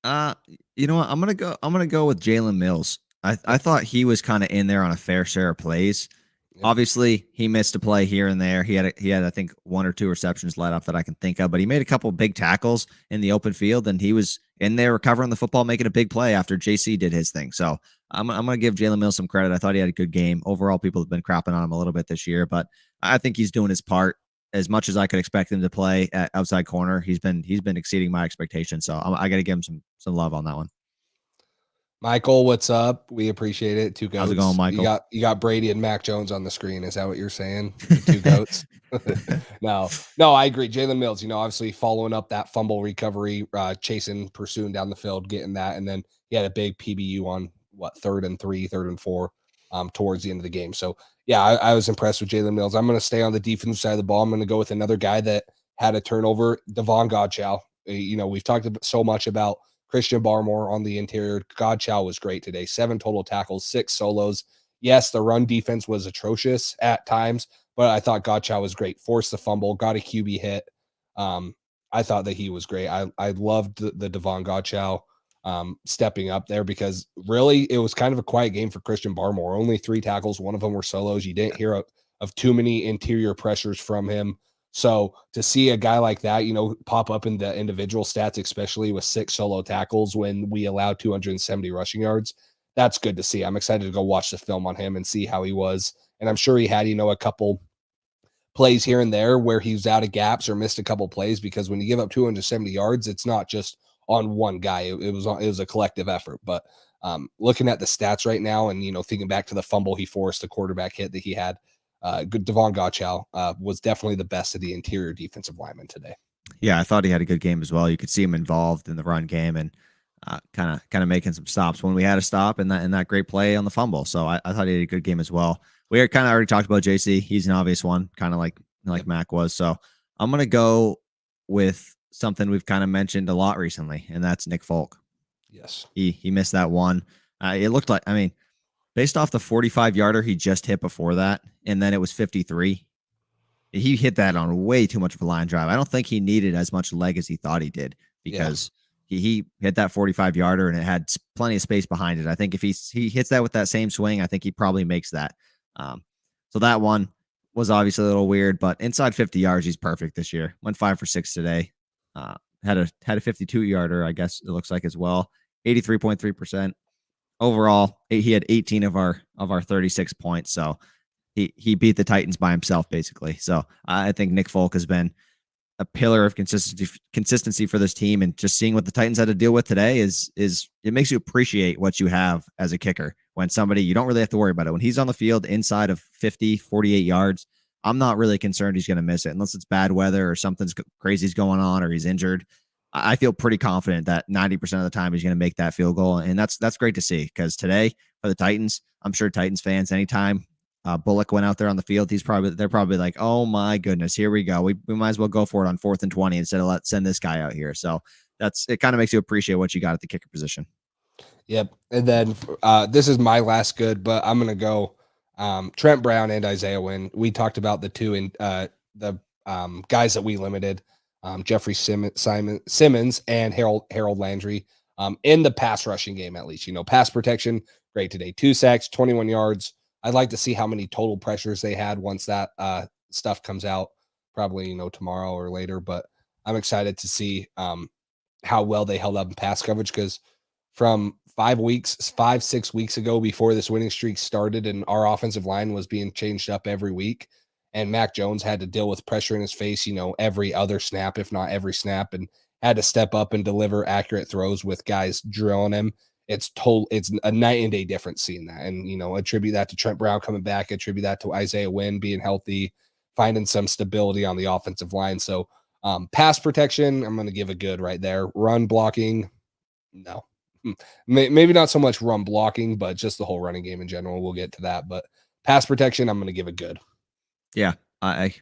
Speaker 3: you know what? I'm going to go with Jalen Mills. I thought he was kind of in there on a fair share of plays. Yep. Obviously, he missed a play here and there. He had I think 1 or 2 receptions let up that I can think of, but he made a couple big tackles in the open field, and he was in there recovering the football, making a big play after JC did his thing. So I'm going to give Jalen Mills some credit. I thought he had a good game. Overall, people have been crapping on him a little bit this year, but I think he's doing his part as much as I could expect him to play at outside corner. He's been exceeding my expectations. So I got to give him some love on that one.
Speaker 4: Michael, what's up? We appreciate it. Two goats.
Speaker 3: How's it going, Michael?
Speaker 4: You got Brady and Mac Jones on the screen. Is that what you're saying? The two goats. No, I agree. Jalen Mills, obviously following up that fumble recovery, pursuing down the field, getting that, and then he had a big PBU on 3rd and 3, 3rd and 4, towards the end of the game. So yeah, I was impressed with Jalen Mills. I'm going to stay on the defensive side of the ball. I'm going to go with another guy that had a turnover, Devon Godchow. We've talked so much about Christian Barmore on the interior. Godchow was great today. 7 total tackles, 6 solos. Yes, the run defense was atrocious at times, but I thought Godchow was great. Forced the fumble, got a QB hit. I thought that he was great. I loved the Devon Godchow stepping up there, because really it was kind of a quiet game for Christian Barmore. Only 3 tackles. One of them were solos. You didn't hear of too many interior pressures from him. So to see a guy like that, pop up in the individual stats, especially with 6 solo tackles when we allowed 270 rushing yards, that's good to see. I'm excited to go watch the film on him and see how he was. And I'm sure he had, a couple plays here and there where he was out of gaps or missed a couple plays, because when you give up 270 yards, it's not just on one guy. It was a collective effort. But looking at the stats right now and, thinking back to the fumble he forced, the quarterback hit that he had, good Devon Godchow was definitely the best of the interior defensive linemen today.
Speaker 3: Yeah, I thought he had a good game as well. You could see him involved in the run game and kind of making some stops when we had a stop and that great play on the fumble. So I thought he had a good game as well. We kind of already talked about JC. He's an obvious one, kind of like Mac was. So I'm gonna go with something we've kind of mentioned a lot recently, and that's Nick Folk.
Speaker 4: Yes,
Speaker 3: he missed that one. It looked like, based off the 45-yarder he just hit before that, and then it was 53. He hit that on way too much of a line drive. I don't think he needed as much leg as he thought he did, because he hit that 45-yarder and it had plenty of space behind it. I think if he hits that with that same swing, I think he probably makes that. So that one was obviously a little weird, but inside 50 yards, he's perfect this year. Went 5 for 6 today. Had a 52-yarder, I guess it looks like, as well. 83.3%. Overall, he had 18 of our 36 points. So he beat the Titans by himself, basically. So I think Nick Folk has been a pillar of consistency for this team, and just seeing what the Titans had to deal with today is it makes you appreciate what you have as a kicker. When somebody, you don't really have to worry about it. When he's on the field inside of 50, 48 yards, I'm not really concerned he's going to miss it unless it's bad weather or something's crazy's going on or he's injured. I feel pretty confident that 90% of the time he's going to make that field goal, and that's great to see, because today for the Titans, I'm sure Titans fans, anytime Bullock went out there on the field, they're probably like, oh my goodness, here we go. We might as well go for it on 4th and 20 instead of send this guy out here. So it kind of makes you appreciate what you got at the kicker position.
Speaker 4: Yep. And then this is my last good, but I'm going to go Trent Brown and Isaiah Wynn. We talked about the two in the guys that we limited, Jeffrey Simmons and Harold Landry in the pass rushing game, at least. Pass protection, great today. 2 sacks, 21 yards. I'd like to see how many total pressures they had once that stuff comes out, probably, tomorrow or later. But I'm excited to see how well they held up in pass coverage, because from 5-6 weeks ago, before this winning streak started and our offensive line was being changed up every week, and Mac Jones had to deal with pressure in his face, every other snap, if not every snap, and had to step up and deliver accurate throws with guys drilling him. It's a night and day difference seeing that. And, attribute that to Trent Brown coming back, attribute that to Isaiah Wynn being healthy, finding some stability on the offensive line. So pass protection, I'm going to give a good right there. Run blocking, no. Maybe not so much run blocking, but just the whole running game in general. We'll get to that. But pass protection, I'm going to give a good.
Speaker 3: Yeah, I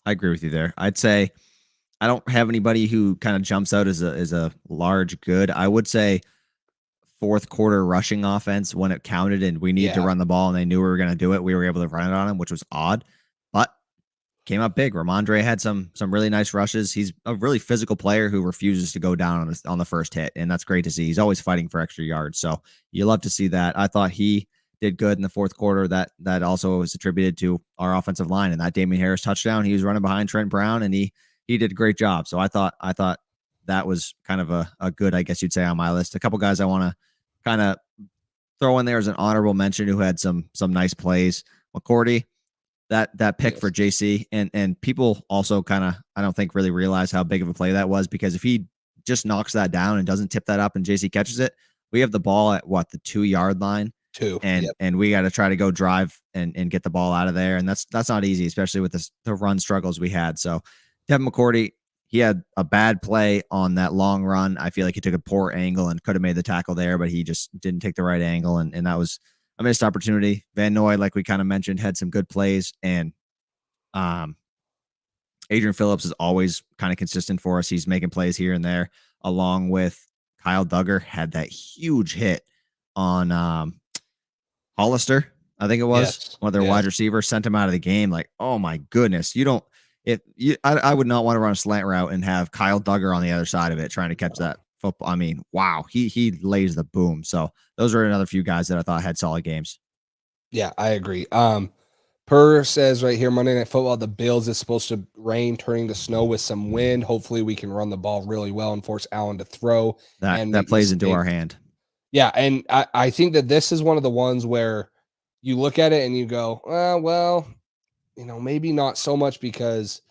Speaker 3: agree with you there. I'd say I don't have anybody who kind of jumps out as a large good. I would say fourth quarter rushing offense, when it counted and we needed to run the ball and they knew we were going to do it, we were able to run it on him, which was odd, but came up big. Ramondre had some really nice rushes. He's a really physical player who refuses to go down on the first hit, and that's great to see. He's always fighting for extra yards, so you love to see that. I thought he did good in the fourth quarter. That also was attributed to our offensive line, and that Damien Harris touchdown, he was running behind Trent Brown, and he did a great job. So I thought that was kind of a good, I guess you'd say, on my list. A couple guys I want to kind of throw in there as an honorable mention who had some nice plays. McCourty, that pick for JC, and people also kind of, I don't think, really realize how big of a play that was, because if he just knocks that down and doesn't tip that up and JC catches it, we have the ball at the 2-yard line. And we got to try to go drive and get the ball out of there. And that's not easy, especially with the run struggles we had. So Devin McCourty, he had a bad play on that long run. I feel like he took a poor angle and could have made the tackle there, but he just didn't take the right angle. And that was a missed opportunity. Van Noy, like we kind of mentioned, had some good plays, and Adrian Phillips is always kind of consistent for us. He's making plays here and there, along with Kyle Duggar had that huge hit on Hollister, I think it was, one of their wide receivers, sent him out of the game. Like, oh my goodness. I would not want to run a slant route and have Kyle Duggar on the other side of it trying to catch that football. I mean, wow, he lays the boom. So those are another few guys that I thought had solid games.
Speaker 4: Yeah, I agree. Per says right here, Monday Night Football, the Bills is supposed to rain, turning to snow with some wind. Hopefully we can run the ball really well and force Allen to throw.
Speaker 3: That plays into our hand.
Speaker 4: Yeah, and I think that this is one of the ones where you look at it and you go, well, maybe not so much, because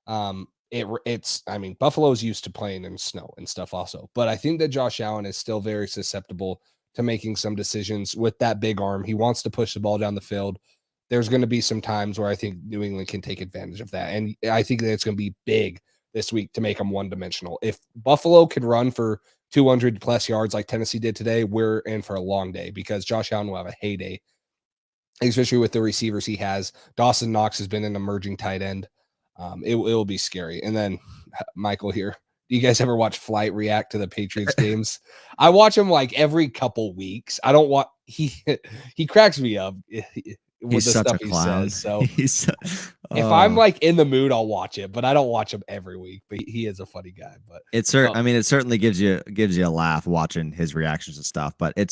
Speaker 4: Buffalo's used to playing in snow and stuff also. But I think that Josh Allen is still very susceptible to making some decisions with that big arm. He wants to push the ball down the field. There's going to be some times where I think New England can take advantage of that. And I think that it's going to be big this week to make them one-dimensional. If Buffalo could run for 200 plus yards like Tennessee did today, we're in for a long day, because Josh Allen will have a heyday, especially with the receivers he has. Dawson Knox has been an emerging tight end. It will be scary. And then Michael here, do you guys ever watch Flight react to the Patriots games? I watch him like every couple weeks. I don't want, he cracks me up with
Speaker 3: He's
Speaker 4: the
Speaker 3: such
Speaker 4: stuff
Speaker 3: a
Speaker 4: he
Speaker 3: clown.
Speaker 4: says. So if I'm like in the mood, I'll watch it, but I don't watch him every week. But he is a funny guy. But
Speaker 3: it certainly gives you a laugh watching his reactions and stuff. But I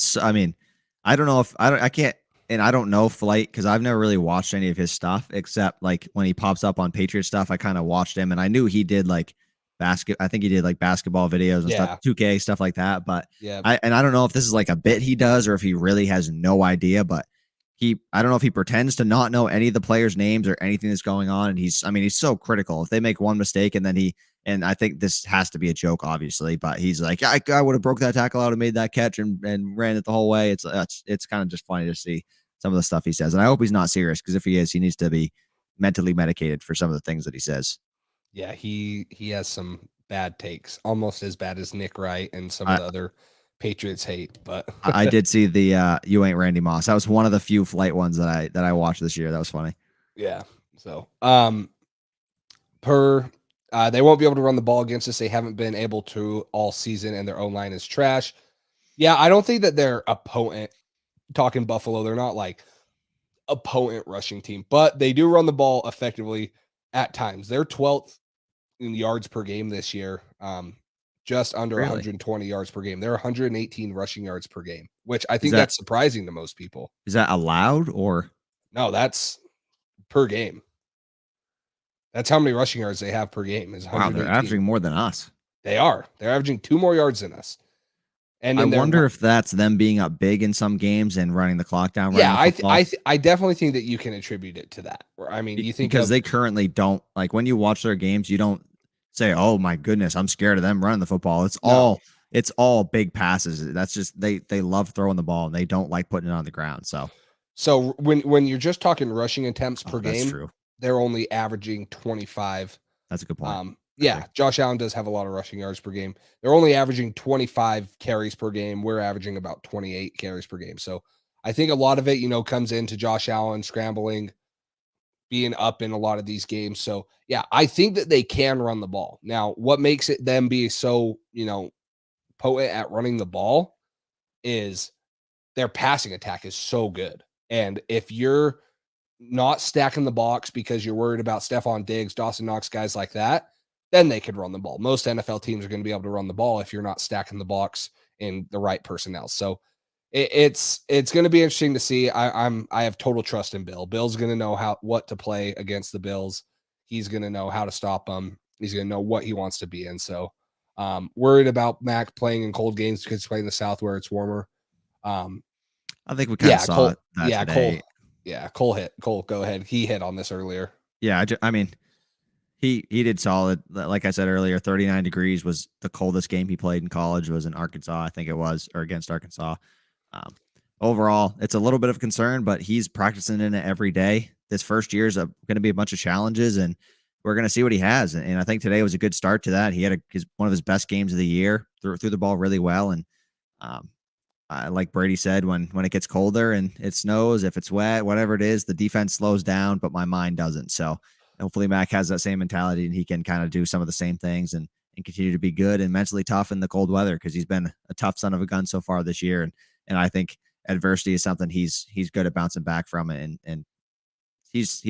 Speaker 3: don't know if I can't. And I don't know Flight, because I've never really watched any of his stuff, except like when he pops up on Patriot stuff, I kind of watched him, and I knew he did like I think he did like basketball videos and stuff, 2K stuff like that. But I don't know if this is like a bit he does or if he really has no idea. But I don't know if he pretends to not know any of the players' names or anything that's going on. And he's so critical. If they make one mistake and then and I think this has to be a joke, obviously, but he's like, I would have broke that tackle out and made that catch and ran it the whole way. It's kind of just funny to see some of the stuff he says. And I hope he's not serious, because if he is, he needs to be mentally medicated for some of the things that he says.
Speaker 4: Yeah, he has some bad takes, almost as bad as Nick Wright and some of the other Patriots hate. But
Speaker 3: I did see the You Ain't Randy Moss. That was one of the few Flight ones that I watched this year. That was funny.
Speaker 4: Yeah. So they won't be able to run the ball against us. They haven't been able to all season, and their own line is trash. Yeah, I don't think that they're a potent, talking Buffalo, they're not like a potent rushing team, but they do run the ball effectively at times. They're 12th in yards per game this year, just under 120 yards per game. They're 118 rushing yards per game, which I think that's surprising to most people.
Speaker 3: Is that allowed or?
Speaker 4: No, that's per game. That's how many rushing yards they have per game.
Speaker 3: Wow, they're averaging more than us.
Speaker 4: They are. They're averaging 2 more yards than us. And
Speaker 3: I wonder if that's them being up big in some games and running the clock down.
Speaker 4: Yeah, I definitely think that you can attribute it to that. I mean, you think
Speaker 3: because they currently don't, like, when you watch their games, you don't say, "Oh my goodness, I'm scared of them running the football." It's all big passes. That's just they love throwing the ball and they don't like putting it on the ground. So
Speaker 4: when you're just talking rushing attempts per game,
Speaker 3: true.
Speaker 4: They're only averaging 25.
Speaker 3: That's a good point.
Speaker 4: Yeah, Josh Allen does have a lot of rushing yards per game. They're only averaging 25 carries per game. We're averaging about 28 carries per game. So I think a lot of it, comes into Josh Allen scrambling, being up in a lot of these games. So yeah, I think that they can run the ball. Now, what makes it them be so, potent at running the ball is their passing attack is so good. And if you're not stacking the box because you're worried about Stephon Diggs, Dawson Knox, guys like that, then they could run the ball. Most NFL teams are going to be able to run the ball if you're not stacking the box in the right personnel. So it's going to be interesting to see. I have total trust in Bill. Bill's going to know what to play against the Bills. He's going to know how to stop them. He's going to know what he wants to be in. So worried about Mac playing in cold games because he's playing in the South where it's warmer.
Speaker 3: I think we kind of saw that today.
Speaker 4: Yeah, Cole, go ahead. He hit on this earlier.
Speaker 3: Yeah, I mean, he did solid. Like I said earlier, 39 degrees was the coldest game he played in college. Was in Arkansas, I think it was, or against Arkansas. Um, Overall, it's a little bit of concern, but he's practicing in it every day. This first year is going to be a bunch of challenges, and we're going to see what he has. And I think today was a good start to that. He had one of his best games of the year. Threw the ball really well, and um, like Brady said, when it gets colder and it snows, if it's wet, whatever it is, the defense slows down, but my mind doesn't. So hopefully Mac has that same mentality and he can kind of do some of the same things and continue to be good and mentally tough in the cold weather, because he's been a tough son of a gun so far this year. And I think adversity is something he's good at bouncing back from it. And he's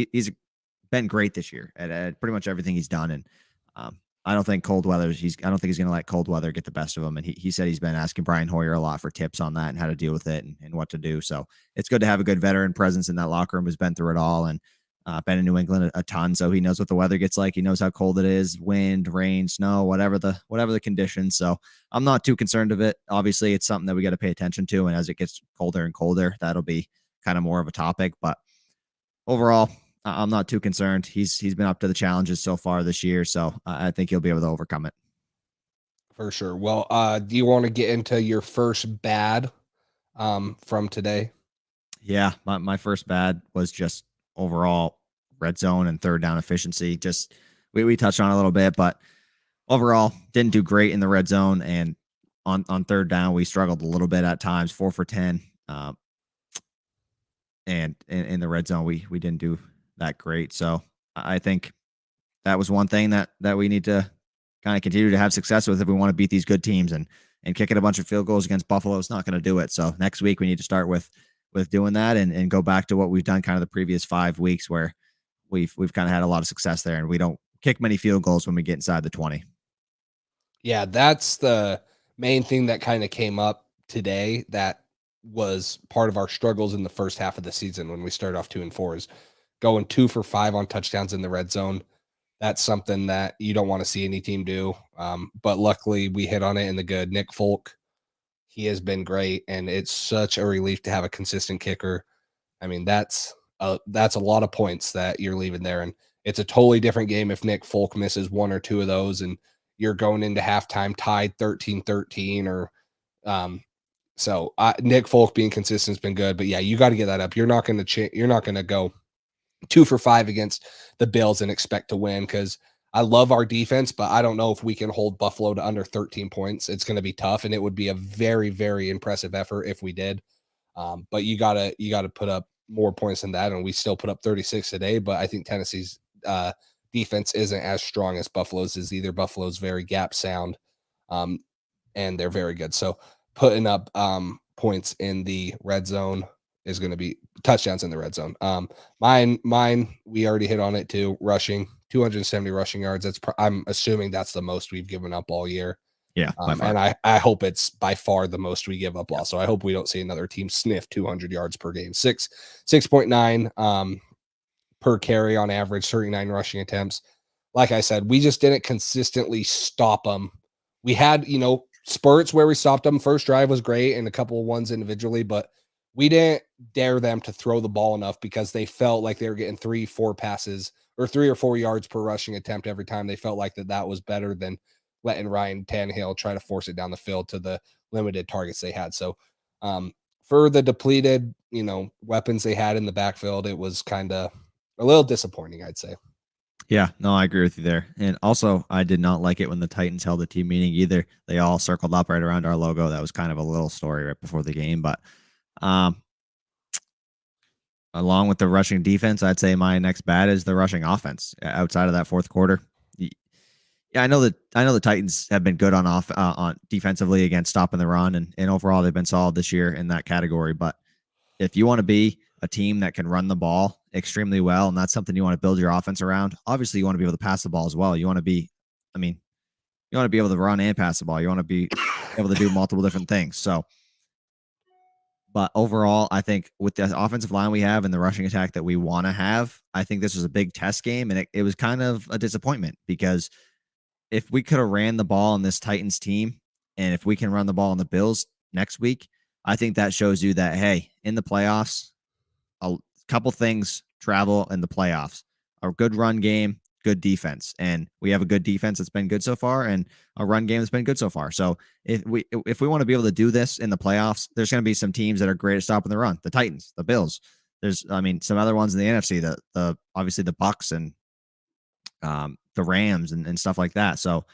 Speaker 3: been great this year at pretty much everything he's done. And I don't think I don't think he's going to let cold weather get the best of him. And he said he's been asking Brian Hoyer a lot for tips on that and how to deal with it and what to do. So it's good to have a good veteran presence in that locker room who's been through it all and been in New England a ton. So he knows what the weather gets like. He knows how cold it is, wind, rain, snow, whatever the conditions. So I'm not too concerned of it. Obviously it's something that we got to pay attention to. And as it gets colder and colder, that'll be kind of more of a topic, but overall, I'm not too concerned. He's been up to the challenges so far this year, so I think he'll be able to overcome it.
Speaker 4: For sure. Well, do you want to get into your first bad from today?
Speaker 3: Yeah, my first bad was just overall red zone and third down efficiency. Just we touched on it a little bit, but overall didn't do great in the red zone, and on third down we struggled a little bit at times, 4 for 10. And in the red zone we didn't do that great. So I think that was one thing that we need to kind of continue to have success with if we want to beat these good teams, and kicking a bunch of field goals against Buffalo is not going to do it. So next week we need to start with doing that and go back to what we've done kind of the previous 5 weeks where we've kind of had a lot of success there, and we don't kick many field goals when we get inside the 20.
Speaker 4: Yeah, that's the main thing that kind of came up today. That was part of our struggles in the first half of the season when we started off 2-4 is going 2 for 5 on touchdowns in the red zone. That's something that you don't want to see any team do. But luckily we hit on it in the good. Nick Folk, he has been great, and it's such a relief to have a consistent kicker. I mean, that's a lot of points that you're leaving there, and it's a totally different game if Nick Folk misses 1 or 2 of those and you're going into halftime tied 13-13 or so Nick Folk being consistent has been good, but yeah, you got to get that up. You're not going to go 2 for 5 against the Bills and expect to win, because I love our defense, but I don't know if we can hold Buffalo to under 13 points. It's going to be tough, and it would be a very, very impressive effort if we did. But you gotta put up more points than that, and we still put up 36 today. But I think Tennessee's defense isn't as strong as Buffalo's is either. Buffalo's very gap sound, and they're very good. So putting up points in the red zone is going to be touchdowns in the red zone. Mine, we already hit on it too. Rushing, 270 rushing yards. I'm assuming that's the most we've given up all year.
Speaker 3: Yeah,
Speaker 4: and I hope it's by far the most we give up. Also, I hope we don't see another team sniff 200 yards per game. 6.9 per carry on average, 39 rushing attempts. Like I said, we just didn't consistently stop them. We had, spurts where we stopped them. First drive was great and a couple of ones individually, but we didn't dare them to throw the ball enough because they felt like they were getting 3-4 passes or 3 or 4 yards per rushing attempt every time. They felt like that was better than letting Ryan Tannehill try to force it down the field to the limited targets they had. So for the depleted, weapons they had in the backfield, it was kind of a little disappointing, I'd say.
Speaker 3: Yeah, no, I agree with you there. And also, I did not like it when the Titans held a team meeting either. They all circled up right around our logo. That was kind of a little story right before the game. But along with the rushing defense, I'd say my next bad is the rushing offense outside of that fourth quarter. Yeah, I know the Titans have been good on defensively against stopping the run, and overall they've been solid this year in that category. But if you want to be a team that can run the ball extremely well, and that's something you want to build your offense around, obviously you want to be able to pass the ball as well. You want to be able to run and pass the ball. You want to be able to do multiple different things. So, but overall, I think with the offensive line we have and the rushing attack that we want to have, I think this was a big test game, and it was kind of a disappointment because if we could have ran the ball on this Titans team, and if we can run the ball on the Bills next week, I think that shows you that, hey, in the playoffs, couple things travel in the playoffs. A good run game, good defense. And we have a good defense that's been good so far, and a run game that's been good so far. So if we want to be able to do this in the playoffs, there's going to be some teams that are great at stopping the run. The Titans, the Bills. There's, some other ones in the NFC, the obviously the Bucks and the Rams and stuff like that. So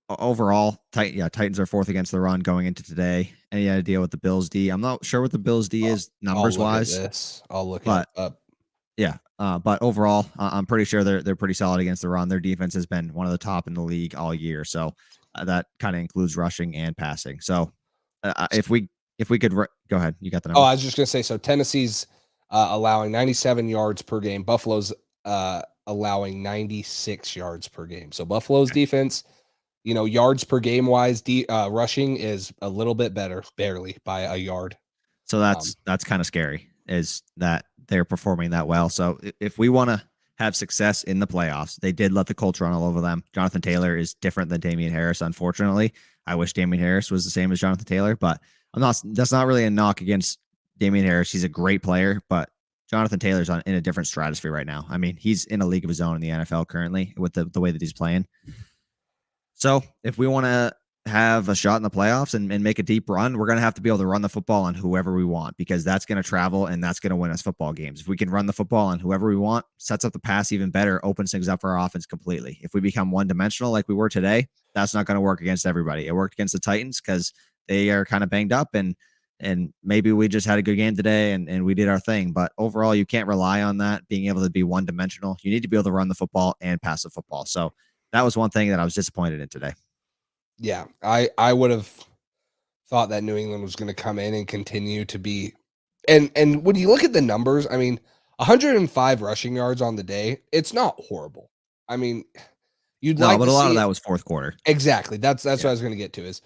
Speaker 3: overall, Titans are fourth against the run going into today. Any idea what the Bills D? I'm not sure what the Bills D is numbers wise.
Speaker 4: I'll look
Speaker 3: it
Speaker 4: up.
Speaker 3: Yeah, but overall, I'm pretty sure they're pretty solid against the run. Their defense has been one of the top in the league all year, so that kind of includes rushing and passing. So if we could go ahead, you got the number.
Speaker 4: Oh, I was just gonna say, so Tennessee's allowing 97 yards per game. Buffalo's allowing 96 yards per game. So Buffalo's defense, yards per game wise, rushing is a little bit better, barely by a yard.
Speaker 3: So that's kind of scary, is that they're performing that well. So if we want to have success in the playoffs, they did let the Colts run all over them. Jonathan Taylor is different than Damien Harris, unfortunately. I wish Damien Harris was the same as Jonathan Taylor, but that's not really a knock against Damien Harris. He's a great player, but Jonathan Taylor's in a different stratosphere right now. I mean, he's in a league of his own in the NFL currently with the way that he's playing. So if we want to have a shot in the playoffs and make a deep run, we're going to have to be able to run the football on whoever we want, because that's going to travel and that's going to win us football games. If we can run the football on whoever we want, sets up the pass even better, opens things up for our offense completely. If we become one-dimensional like we were today, that's not going to work against everybody. It worked against the Titans because they are kind of banged up, and maybe we just had a good game today and we did our thing. But overall, you can't rely on that being able to be one-dimensional. You need to be able to run the football and pass the football. So that was one thing that I was disappointed in today.
Speaker 4: Yeah, I would have thought that New England was going to come in and continue to be, and when you look at the numbers, 105 rushing yards on the day, it's not horrible. But a
Speaker 3: lot of that was fourth quarter.
Speaker 4: Exactly. That's what I was going to get to is,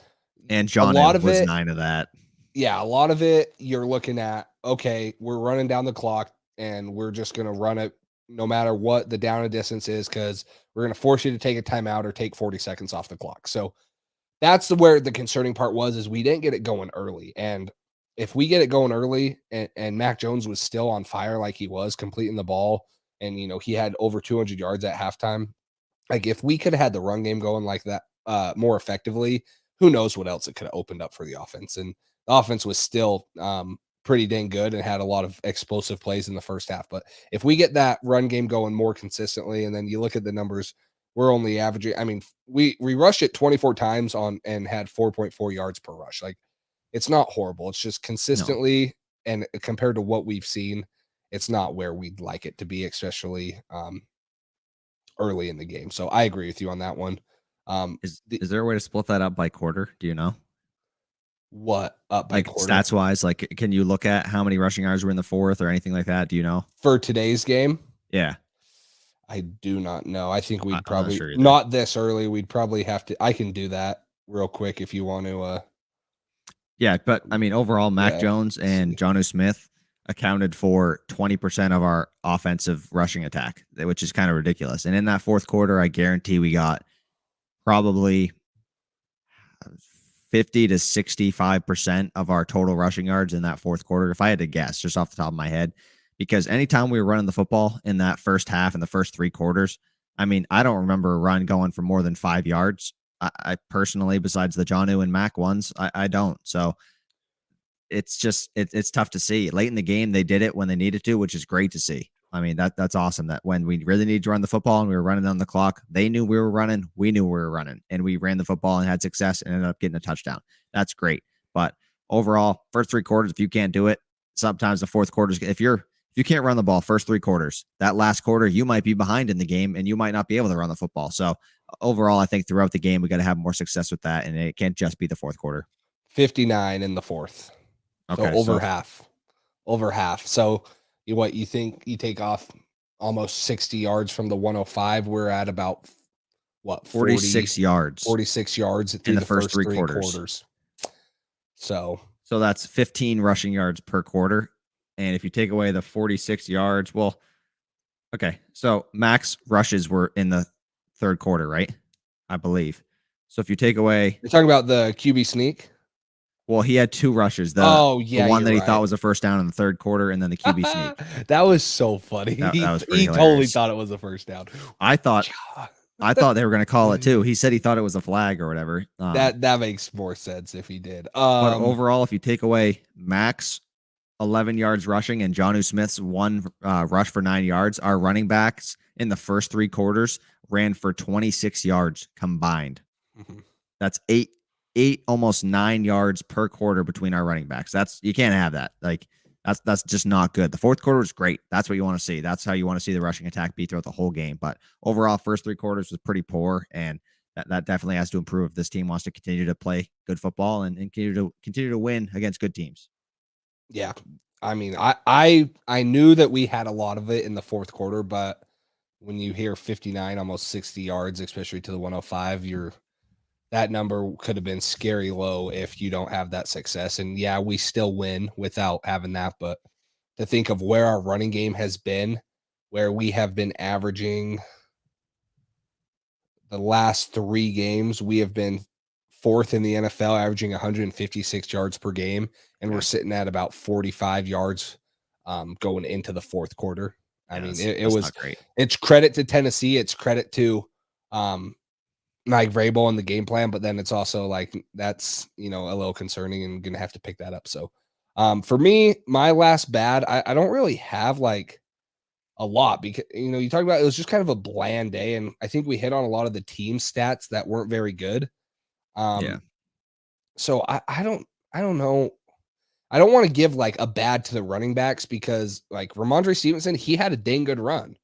Speaker 3: and John was 9 of that.
Speaker 4: Yeah, a lot of it you're looking at, okay, we're running down the clock and we're just going to run it no matter what the down and distance is, because we're going to force you to take a timeout or take 40 seconds off the clock. So that's where the concerning part was, is we didn't get it going early. And if we get it going early and Mac Jones was still on fire like he was, completing the ball, and he had over 200 yards at halftime, like if we could have had the run game going like that more effectively, who knows what else it could have opened up for the offense. And the offense was still pretty dang good and had a lot of explosive plays in the first half. But if we get that run game going more consistently, and then you look at the numbers, we're only averaging, we rushed it 24 times and had 4.4 yards per rush. Like, it's not horrible. It's just consistently, and compared to what we've seen, it's not where we'd like it to be, especially early in the game. So I agree with you on that one.
Speaker 3: Is there a way to split that up by quarter? Do you know?
Speaker 4: What up by quarter?
Speaker 3: Stats wise, like, can you look at how many rushing yards were in the fourth or anything like that? Do you know?
Speaker 4: For today's game?
Speaker 3: Yeah.
Speaker 4: I do not know. I think we'd probably not this early. We'd probably have to. I can do that real quick if you want to.
Speaker 3: Yeah, but overall, Mac Jones and Jonnu Smith accounted for 20% of our offensive rushing attack, which is kind of ridiculous. And in that fourth quarter, I guarantee we got probably 50 to 65% of our total rushing yards in that fourth quarter, if I had to guess, just off the top of my head. Because anytime we were running the football in that first half and the first 3 quarters, I don't remember a run going for more than 5 yards. I personally, besides the Jonnu and Mac ones, I don't. So it's just, it's tough to see. Late in the game, they did it when they needed to, which is great to see. That's awesome that when we really needed to run the football and we were running on the clock, they knew we were running, we knew we were running, and we ran the football and had success and ended up getting a touchdown. That's great. But overall, first 3 quarters, if you can't do it, sometimes the fourth quarter, if you can't run the ball first 3 quarters, that last quarter, you might be behind in the game and you might not be able to run the football. So overall, I think throughout the game, we got to have more success with that. And it can't just be the fourth quarter.
Speaker 4: 59 in the fourth. Okay, so over half. So you think you take off almost 60 yards from the 105. We're at about
Speaker 3: 46 yards.
Speaker 4: 46 yards through the first 3 quarters. So
Speaker 3: that's 15 rushing yards per quarter. And if you take away the 46 yards, so max rushes were in the third quarter, right? I believe. So if you take away,
Speaker 4: you're talking about the QB sneak.
Speaker 3: Well, he had 2 rushes. The one that he thought was a first down in the third quarter, and then the QB sneak.
Speaker 4: That was so funny.
Speaker 3: That was pretty
Speaker 4: he
Speaker 3: hilarious.
Speaker 4: Totally thought it was a first down.
Speaker 3: I thought they were going to call it too. He said he thought it was a flag or whatever.
Speaker 4: That makes more sense if he did.
Speaker 3: But overall, if you take away Max 11 yards rushing and Jonnu Smith's 1 rush for 9 yards, our running backs in the first 3 quarters ran for 26 yards combined.
Speaker 4: Mm-hmm.
Speaker 3: That's 8 almost 9 yards per quarter between our running backs. You can't have that. Like that's just not good. The fourth quarter was great. That's what you want to see. That's how you want to see the rushing attack be throughout the whole game. But overall, first 3 quarters was pretty poor, and that definitely has to improve if this team wants to continue to play good football and continue to win against good teams.
Speaker 4: Yeah. I mean, I knew that we had a lot of it in the fourth quarter, but when you hear 59, almost 60 yards, especially to the 105, that number could have been scary low if you don't have that success. And yeah, we still win without having that. But to think of where our running game has been, where we have been averaging the last 3 games, we have been 4th in the NFL, averaging 156 yards per game. And we're sitting at about 45 yards going into the fourth quarter. I mean, it was great. It's credit to Tennessee. It's credit to Mike Vrabel and the game plan, but then it's also like that's a little concerning and gonna have to pick that up. So for me, my last bad, I don't really have like a lot because you talk about it was just kind of a bland day, and I think we hit on a lot of the team stats that weren't very good. So I don't know. I don't want to give like a bad to the running backs because like Ramondre Stevenson, he had a dang good run.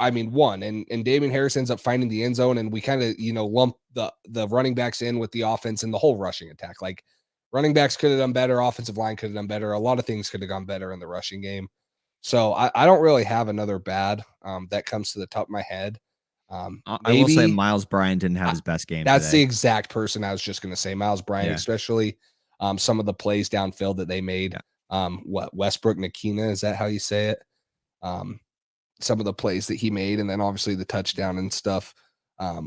Speaker 4: I mean, one and Damien Harris ends up finding the end zone, and we kind of lump the running backs in with the offense and the whole rushing attack. Like running backs could have done better, offensive line could have done better. A lot of things could have gone better in the rushing game. So I don't really have another bad that comes to the top of my head.
Speaker 3: I will say Miles Bryant didn't have his best game.
Speaker 4: That's
Speaker 3: today.
Speaker 4: The exact person I was just going to say. Miles Bryant, especially some of the plays downfield that they made. Westbrook Nakina, is that how you say it? Some of the plays that he made, and then obviously the touchdown and stuff,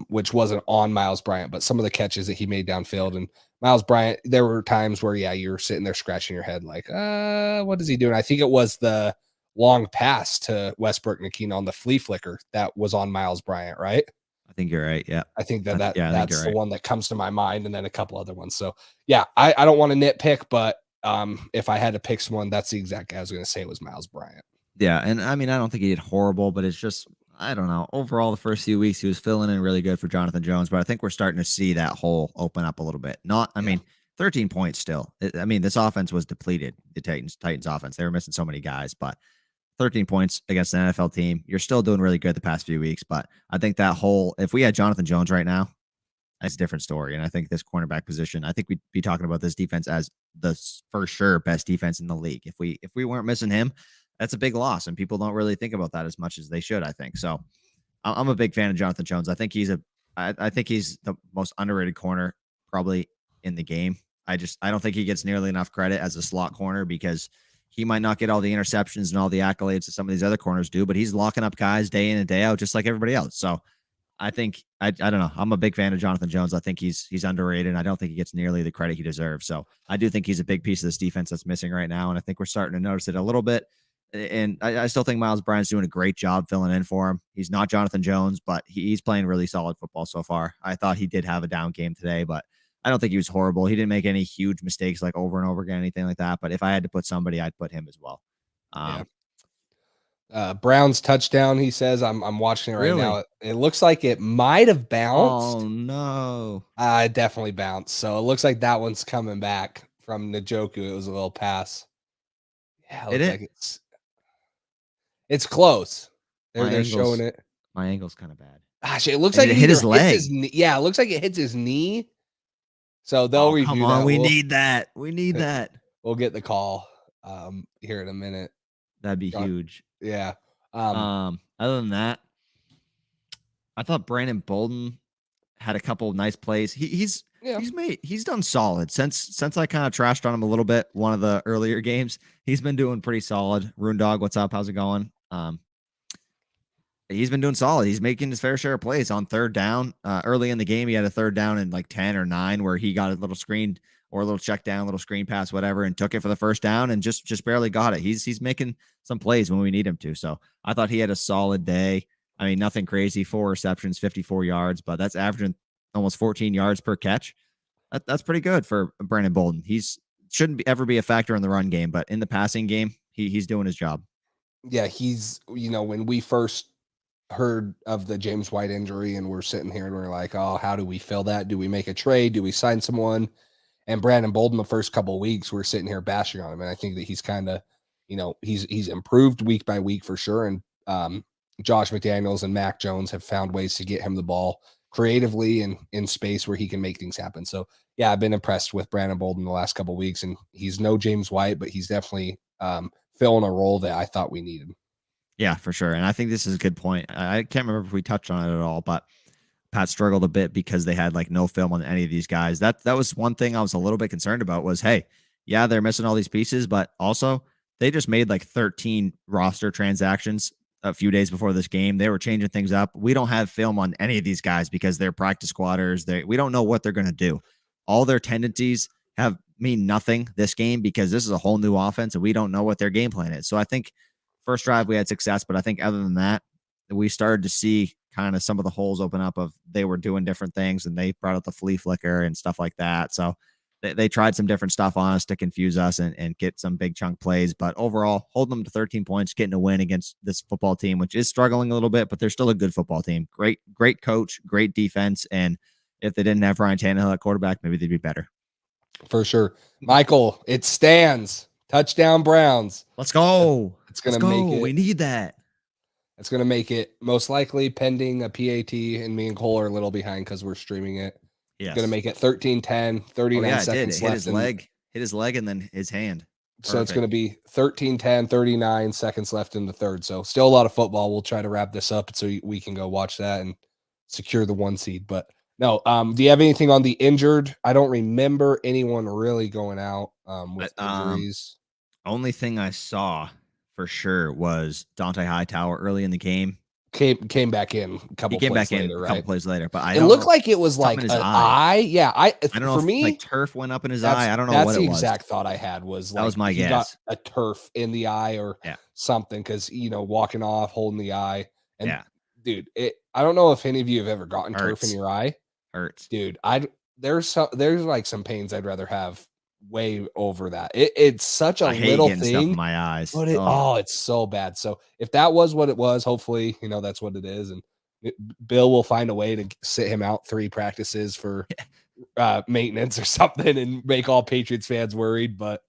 Speaker 4: which wasn't on Miles Bryant, but some of the catches that he made downfield. And Miles Bryant, there were times where, you're sitting there scratching your head like, what is he doing? I think it was the long pass to Westbrook Nakina on the flea flicker that was on Miles Bryant, right?
Speaker 3: I think you're right. Yeah.
Speaker 4: I think that's the one that comes to my mind, and then a couple other ones. So yeah, I don't want to nitpick, but if I had to pick someone, that's the exact guy I was going to say was Miles Bryant.
Speaker 3: Yeah, and I mean, I don't think he did horrible, but it's just, I don't know. Overall, the first few weeks, he was filling in really good for Jonathan Jones, but I think we're starting to see that hole open up a little bit. I mean, 13 points still. I mean, this offense was depleted, the Titans offense. They were missing so many guys, but 13 points against an NFL team. You're still doing really good the past few weeks, but I think that whole, if we had Jonathan Jones right now, that's a different story. And I think this cornerback position, I think we'd be talking about this defense as the for sure best defense in the league. If we weren't missing him, that's a big loss, and people don't really think about that as much as they should, I think. So I'm a big fan of Jonathan Jones. I think he's the most underrated corner probably in the game. I don't think he gets nearly enough credit as a slot corner because he might not get all the interceptions and all the accolades that some of these other corners do, but he's locking up guys day in and day out, just like everybody else. So I think, I don't know. I'm a big fan of Jonathan Jones. I think he's underrated, and I don't think he gets nearly the credit he deserves. So I do think he's a big piece of this defense that's missing right now, and I think we're starting to notice it a little bit. And I still think Miles Bryant's doing a great job filling in for him. He's not Jonathan Jones, but he's playing really solid football so far. I thought he did have a down game today, but I don't think he was horrible. He didn't make any huge mistakes like over and over again, anything like that. But if I had to put somebody, I'd put him as well.
Speaker 4: Brown's touchdown, he says. I'm watching it right now. It looks like it might have bounced.
Speaker 3: Oh, no.
Speaker 4: It definitely bounced. So it looks like that one's coming back from Njoku. It was a little pass. Yeah, it looks like it's close. They're showing it.
Speaker 3: My angle's kind of bad.
Speaker 4: Gosh, it looks like
Speaker 3: it hit his leg.
Speaker 4: It looks like it hits his knee. So they'll review
Speaker 3: come on, that. We need that. We need that.
Speaker 4: We'll get the call here in a minute.
Speaker 3: That'd be huge.
Speaker 4: Yeah.
Speaker 3: Other than that, I thought Brandon Bolden had a couple of nice plays. He's done solid since I kind of trashed on him a little bit one of the earlier games. He's been doing pretty solid. Rune Dog, what's up? How's it going? He's been doing solid. He's making his fair share of plays on third down. Early in the game, he had a third down in like 10 or 9 where he got a little screen or a little check down, a little screen pass, whatever, and took it for the first down and just barely got it. He's making some plays when we need him to. So I thought he had a solid day. I mean, nothing crazy, 4 receptions, 54 yards, but that's averaging almost 14 yards per catch. That's pretty good for Brandon Bolden. Shouldn't ever be a factor in the run game, but in the passing game, he's doing his job.
Speaker 4: Yeah, when we first heard of the James White injury and we're sitting here and we're like, oh, how do we fill that? Do we make a trade? Do we sign someone? And Brandon Bolden, the first couple of weeks, we're sitting here bashing on him. And I think that he's kind of, he's improved week by week for sure. And Josh McDaniels and Mac Jones have found ways to get him the ball creatively and in space where he can make things happen. So yeah, I've been impressed with Brandon Bolden the last couple of weeks, and he's no James White, but he's definitely filling a role that I thought we needed.
Speaker 3: Yeah, for sure. And I think this is a good point. I can't remember if we touched on it at all, but Pat struggled a bit because they had like no film on any of these guys. That was one thing I was a little bit concerned about was, hey, yeah, they're missing all these pieces, but also they just made like 13 roster transactions a few days before this game. They were changing things up. We don't have film on any of these guys because they're practice squatters. We don't know what they're going to do. All their tendencies mean nothing this game because this is a whole new offense and we don't know what their game plan is. So I think first drive we had success, but I think other than that, we started to see kind of some of the holes open up of they were doing different things and they brought out the flea flicker and stuff like that. So they tried some different stuff on us to confuse us and get some big chunk plays. But overall, holding them to 13 points, getting a win against this football team, which is struggling a little bit, but they're still a good football team. Great coach, great defense. And if they didn't have Ryan Tannehill at quarterback, maybe they'd be better.
Speaker 4: For sure. Michael, it stands. Touchdown Browns.
Speaker 3: Let's go.
Speaker 4: It's going to make it.
Speaker 3: We need that.
Speaker 4: It's going to make it most likely pending a PAT, and me and Cole are a little behind because we're streaming it.
Speaker 3: Yes.
Speaker 4: Going to make it 13-10, 39 seconds left.
Speaker 3: Hit his leg and then his hand. Perfect.
Speaker 4: So it's going to be 13-10, 39 seconds left in the third. So still a lot of football. We'll try to wrap this up so we can go watch that and secure the 1 seed. But no, do you have anything on the injured? I don't remember anyone really going out with injuries.
Speaker 3: Only thing I saw for sure was Dante Hightower early in the game.
Speaker 4: Came back in a couple plays later, but it looked like it was like an eye. Yeah, I don't know. For me,
Speaker 3: like turf went up in his eye. I don't know what it was. That's the
Speaker 4: exact thought I had was
Speaker 3: that was my guess.
Speaker 4: Got a turf in the eye or something because walking off, holding the eye, and dude, I don't know if any of you have ever gotten turf in your eye.
Speaker 3: Hurts,
Speaker 4: dude. There's like some pains I'd rather have way over that. It's such a little thing.
Speaker 3: Stuff in my eyes,
Speaker 4: but it's so bad. So if that was what it was, hopefully that's what it is, and Bill will find a way to sit him out 3 practices for maintenance or something and make all Patriots fans worried. But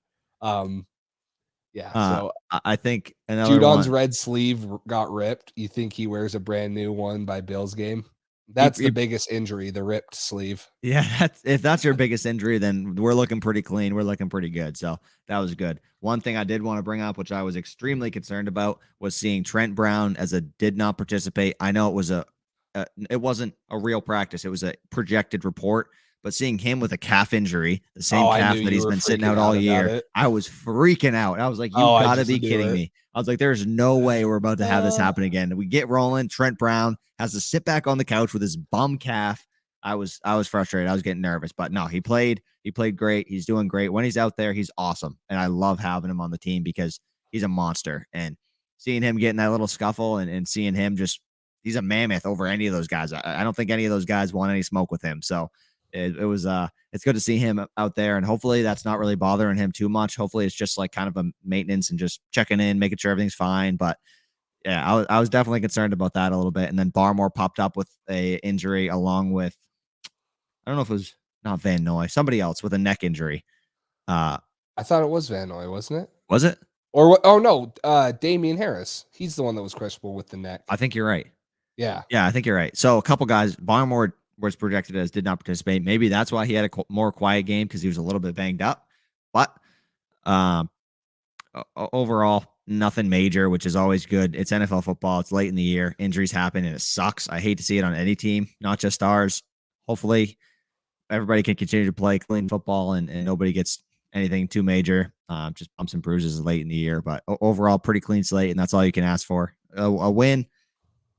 Speaker 4: so
Speaker 3: I think another
Speaker 4: Judon's red sleeve got ripped. You think he wears a brand new one by Bill's game? That's the biggest injury, the ripped sleeve.
Speaker 3: Yeah, if that's your biggest injury, then we're looking pretty clean. We're looking pretty good. So that was good. One thing I did want to bring up, which I was extremely concerned about, was seeing Trent Brown as a did not participate. I know it was it wasn't a real practice. It was a projected report. But seeing him with a calf injury, the same calf that he's been sitting out all year, I was freaking out. I was like, you got to be kidding me. I was like, there's no way we're about to have this happen again. We get rolling. Trent Brown has to sit back on the couch with his bum calf. I was frustrated. I was getting nervous. But no, he played great. He's doing great. When he's out there, he's awesome. And I love having him on the team because he's a monster. And seeing him get in that little scuffle and seeing him he's a mammoth over any of those guys. I don't think any of those guys want any smoke with him. So it's good to see him out there, and hopefully that's not really bothering him too much. Hopefully it's just like kind of a maintenance and just checking in, making sure everything's fine. But yeah, I was definitely concerned about that a little bit. And then Barmore popped up with a injury along with, I don't know if it was not Van Noy, somebody else with a neck injury.
Speaker 4: I thought it was Van Noy, wasn't it?
Speaker 3: Was it?
Speaker 4: Or oh no, Damien Harris. He's the one that was questionable with the neck.
Speaker 3: I think you're right.
Speaker 4: Yeah,
Speaker 3: I think you're right. So a couple guys, Barmore was projected as did not participate. Maybe that's why he had a more quiet game because he was a little bit banged up. But overall, nothing major, which is always good. It's NFL football. It's late in the year. Injuries happen, and it sucks. I hate to see it on any team, not just ours. Hopefully, everybody can continue to play clean football and nobody gets anything too major. Just bumps and bruises late in the year. But overall, pretty clean slate, and that's all you can ask for. A win,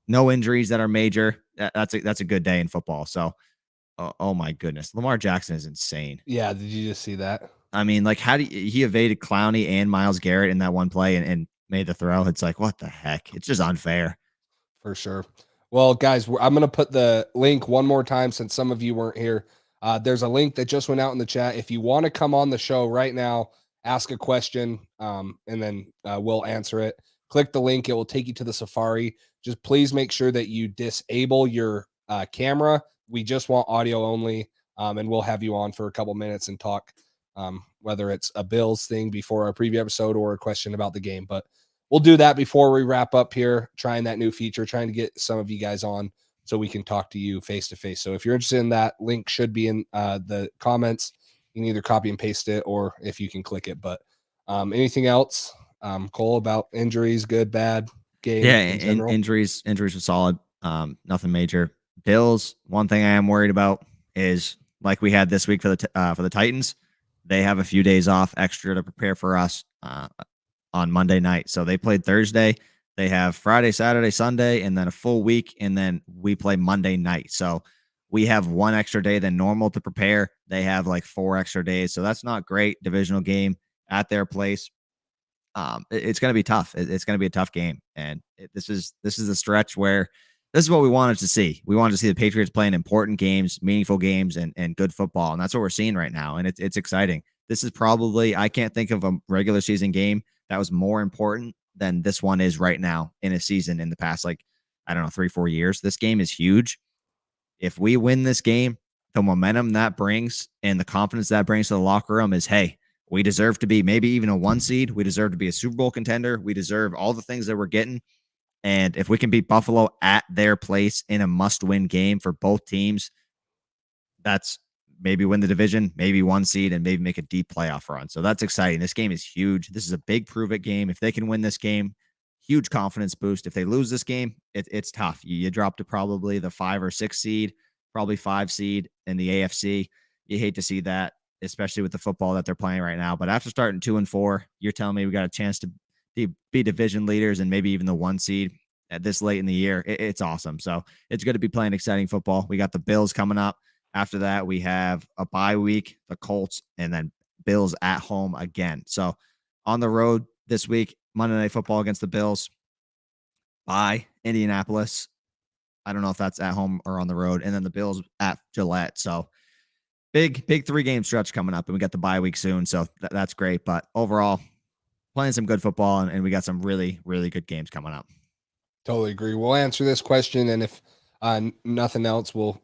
Speaker 3: no injuries that are major. That's a good day in football. So Oh my goodness. Lamar Jackson is insane.
Speaker 4: Yeah, did you just see that?
Speaker 3: I mean, like, how do he evaded Clowney and Myles Garrett in that one play and made the throw? It's like, what the heck? It's just unfair.
Speaker 4: For sure. Well, guys, I'm going to put the link one more time since some of you weren't here. There's a link that just went out in the chat. If you want to come on the show right now, ask a question, and then we'll answer it. Click the link. It will take you to the Safari. Just please make sure that you disable your camera. We just want audio only, and we'll have you on for a couple minutes and talk, whether it's a Bills thing before our preview episode or a question about the game. But we'll do that before we wrap up here, trying that new feature, trying to get some of you guys on so we can talk to you face to face. So if you're interested in that, link should be in the comments. You can either copy and paste it or if you can click it. But anything else, Cole, about injuries, good, bad, game?
Speaker 3: Yeah, injuries were solid. Nothing major. Bills, one thing I am worried about is like we had this week for the Titans. They have a few days off extra to prepare for us on Monday night. So they played Thursday. They have Friday, Saturday, Sunday, and then a full week. And then we play Monday night. So we have one extra day than normal to prepare. They have like 4 extra days. So that's not great. Divisional game at their place. It's going to be tough. It's going to be a tough game. And this is the stretch where this is what we wanted to see. We wanted to see the Patriots playing important games, meaningful games, and good football. And that's what we're seeing right now. And it's exciting. This is probably, I can't think of a regular season game that was more important than this one is right now in a season in the past, like, I don't know, 3-4 years. This game is huge. If we win this game, the momentum that brings and the confidence that brings to the locker room is, hey, we deserve to be maybe even a 1 seed. We deserve to be a Super Bowl contender. We deserve all the things that we're getting. And if we can beat Buffalo at their place in a must-win game for both teams, that's maybe win the division, maybe 1 seed, and maybe make a deep playoff run. So that's exciting. This game is huge. This is a big prove-it game. If they can win this game, huge confidence boost. If they lose this game, it's tough. You drop to probably the 5 or 6 seed, probably 5 seed in the AFC. You hate to see that, especially with the football that they're playing right now. But after starting 2-4, you're telling me we got a chance to be division leaders and maybe even the 1 seed at this late in the year. It's awesome. So it's good to be playing exciting football. We got the Bills coming up. After that, we have a bye week, the Colts, and then Bills at home again. So on the road this week, Monday Night Football against the Bills, by Indianapolis. I don't know if that's at home or on the road. And then the Bills at Gillette. So big 3-game stretch coming up, and we got the bye week soon. So that's great. But overall, playing some good football, and we got some really, really good games coming up.
Speaker 4: Totally agree. We'll answer this question, and if nothing else, we'll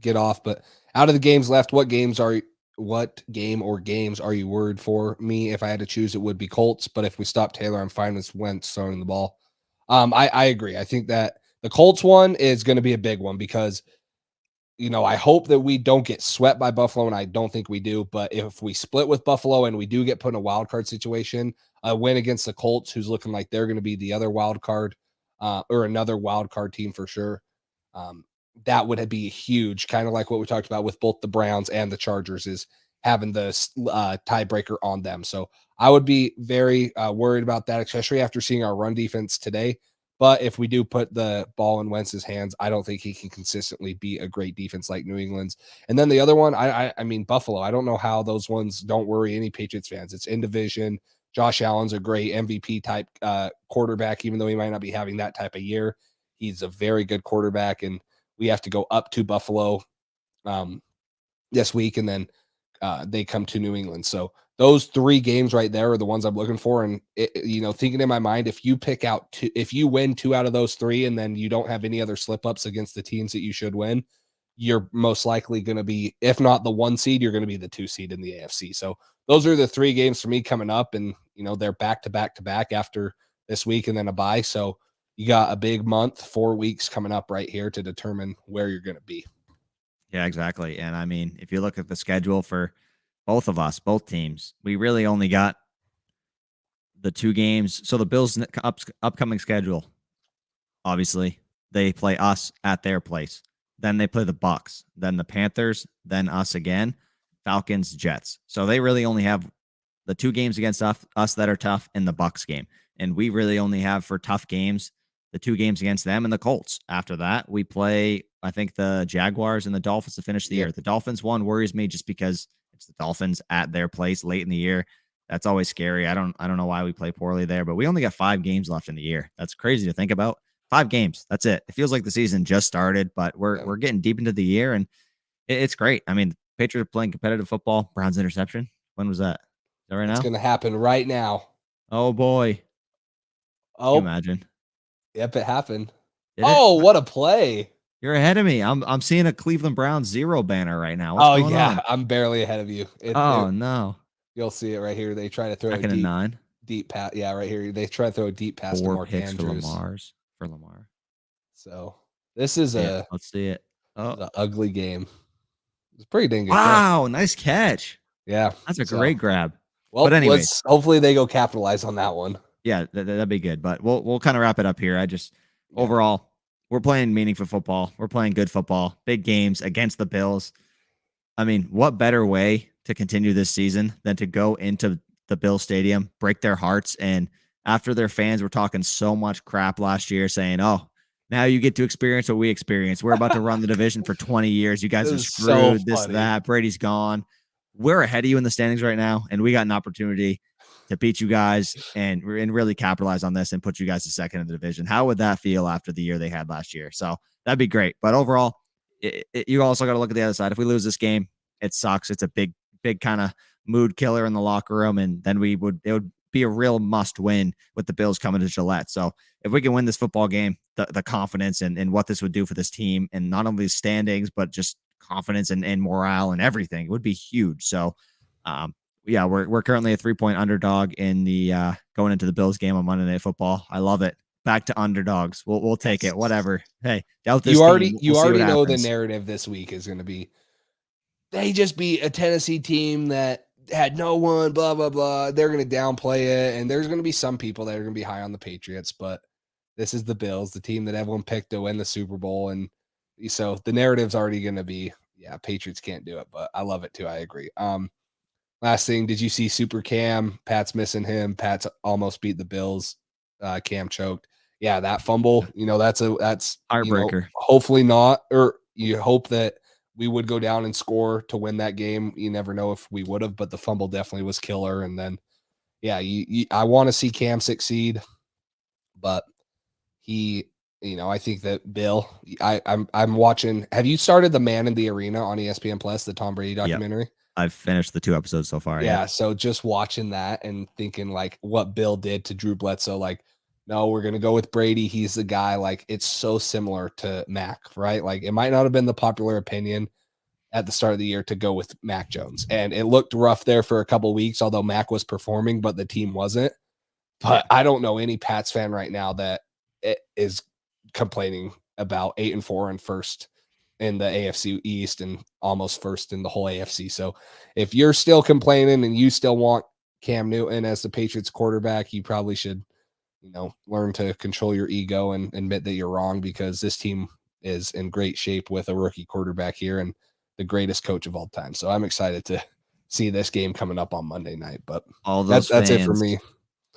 Speaker 4: get off. But out of the games left, what game or games are you worried for? Me, if I had to choose, it would be Colts. But if we stop Taylor, I'm fine with Wentz throwing the ball. I agree. I think that the Colts one is going to be a big one because, I hope that we don't get swept by Buffalo, and I don't think we do. But if we split with Buffalo and we do get put in a wild card situation, a win against the Colts, who's looking like they're going to be the other wild card, or another wild card team for sure, that would be huge, kind of like what we talked about with both the Browns and the Chargers, is having the tiebreaker on them. So I would be very worried about that, especially after seeing our run defense today. But if we do put the ball in Wentz's hands, I don't think he can consistently be a great defense like New England's. And then the other one, I mean, Buffalo. I don't know how those ones don't worry any Patriots fans. It's in division. Josh Allen's a great MVP type quarterback, even though he might not be having that type of year. He's a very good quarterback, and we have to go up to Buffalo this week, and then they come to New England. So those 3 games right there are the ones I'm looking for. And thinking in my mind, if you pick out if you win 2 out of those 3, and then you don't have any other slip ups against the teams that you should win, you're most likely going to be, if not the 1 seed, you're going to be the 2 seed in the AFC. So those are the 3 games for me coming up, and they're back to back after this week and then a bye. So you got a big month, 4 weeks coming up right here to determine where you're going to be.
Speaker 3: Yeah, exactly. And I mean, if you look at the schedule for both of us, both teams, we really only got the 2 games. So the Bills' upcoming schedule, obviously, they play us at their place. Then they play the Bucs, then the Panthers, then us again, Falcons, Jets. So they really only have the 2 games against us that are tough, and the Bucs game. And we really only have for tough games the 2 games against them and the Colts. After that, we play, I think, the Jaguars and the Dolphins to finish the year. The Dolphins one worries me just because it's the Dolphins at their place late in the year. That's always scary. I don't know why we play poorly there, but we only got 5 games left in the year. That's crazy to think about. 5 games. That's it. It feels like the season just started, but we're getting deep into the year, and it's great. I mean, Patriots are playing competitive football. Browns interception. When was that? Is that right now?
Speaker 4: It's going to happen right now.
Speaker 3: Oh boy.
Speaker 4: Oh,
Speaker 3: can you imagine?
Speaker 4: Yep, it happened.
Speaker 3: Did
Speaker 4: oh,
Speaker 3: it?
Speaker 4: What a play.
Speaker 3: You're ahead of me. I'm seeing a Cleveland Browns 0 banner right now. What's going on?
Speaker 4: I'm barely ahead of you.
Speaker 3: No.
Speaker 4: You'll see it right here. They try to throw
Speaker 3: Second and 9.
Speaker 4: Deep pass. Yeah, right here. They try to throw a deep pass to
Speaker 3: 4
Speaker 4: Mark
Speaker 3: picks
Speaker 4: Andrews.
Speaker 3: for Lamar.
Speaker 4: So this is
Speaker 3: let's see it.
Speaker 4: An ugly game. It's pretty dang good.
Speaker 3: Wow, nice catch.
Speaker 4: Yeah,
Speaker 3: that's a great grab.
Speaker 4: Well,
Speaker 3: but anyways,
Speaker 4: hopefully they go capitalize on that one.
Speaker 3: Yeah, that'd be good. But we'll kind of wrap it up here. Overall, we're playing meaningful football. We're playing good football. Big games against the Bills. I mean, what better way to continue this season than to go into the Bills Stadium, break their hearts, and after their fans were talking so much crap last year, saying, "Oh, now you get to experience what we experienced. We're about to run the division for 20 years. You guys are screwed. So that. Brady's gone. We're ahead of you in the standings right now, and we got an opportunity to beat you guys and really capitalize on this and put you guys to second in the division." How would that feel after the year they had last year? So that'd be great. But overall, you also got to look at the other side. If we lose this game, it sucks. It's a big kind of mood killer in the locker room, and then it would be a real must win with the Bills coming to Gillette. So if we can win this football game, the confidence and what this would do for this team, and not only standings, but just confidence and morale and everything, would be huge. So, yeah, we're currently a 3-point underdog in the going into the Bills game on Monday Night Football. I love it. Back to underdogs. We'll take it. Whatever. Hey, doubt this.
Speaker 4: You already know
Speaker 3: happens.
Speaker 4: The narrative this week is going to be they just beat a Tennessee team that had no one. Blah blah blah. They're going to downplay it, and there's going to be some people that are going to be high on the Patriots, but this is the Bills, the team that everyone picked to win the Super Bowl, and so the narrative's already going to be, yeah, Patriots can't do it, but I love it too. I agree. Last thing, did you see Super Cam? Pat's missing him. Pat's almost beat the Bills. Cam choked. Yeah, that fumble, that's
Speaker 3: heartbreaker.
Speaker 4: Hopefully not, or you hope that we would go down and score to win that game. You never know if we would have, but the fumble definitely was killer. And then, yeah, I want to see Cam succeed, but he, I think that Bill, I'm watching. Have you started The Man in the Arena on ESPN Plus, the Tom Brady documentary?
Speaker 3: Yep. I've finished the 2 episodes so far.
Speaker 4: Yeah. So just watching that and thinking like what Bill did to Drew Bledsoe, like, no, we're going to go with Brady. He's the guy. Like, it's so similar to Mac, right? Like, it might not have been the popular opinion at the start of the year to go with Mac Jones. And it looked rough there for a couple of weeks, although Mac was performing, but the team wasn't. But I don't know any Pats fan right now that is complaining about 8-4 and first in the AFC East and almost first in the whole AFC. So if you're still complaining and you still want Cam Newton as the Patriots quarterback, you probably should, learn to control your ego and admit that you're wrong, because this team is in great shape with a rookie quarterback here and the greatest coach of all time. So I'm excited to see this game coming up on Monday night, but that's it for me.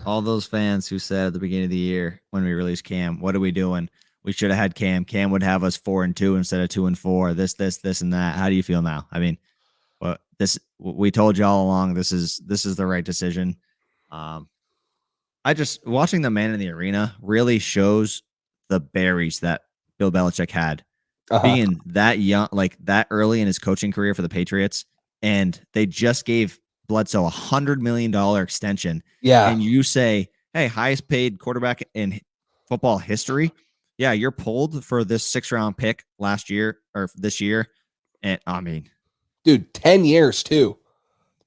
Speaker 3: All those fans who said at the beginning of the year when we released Cam, what are we doing? We should have had Cam. Cam would have us 4-2 instead of 2-4. This, and that. How do you feel now? I mean, we told you all along. This is the right decision. Watching The Man in the Arena really shows the berries that Bill Belichick had, being that young, like that early in his coaching career for the Patriots, and they just gave Bledsoe $100 million extension.
Speaker 4: Yeah,
Speaker 3: and you say, hey, highest paid quarterback in football history. Yeah, you're pulled for this 6th-round pick last year or this year. And I mean,
Speaker 4: dude, 10 years too.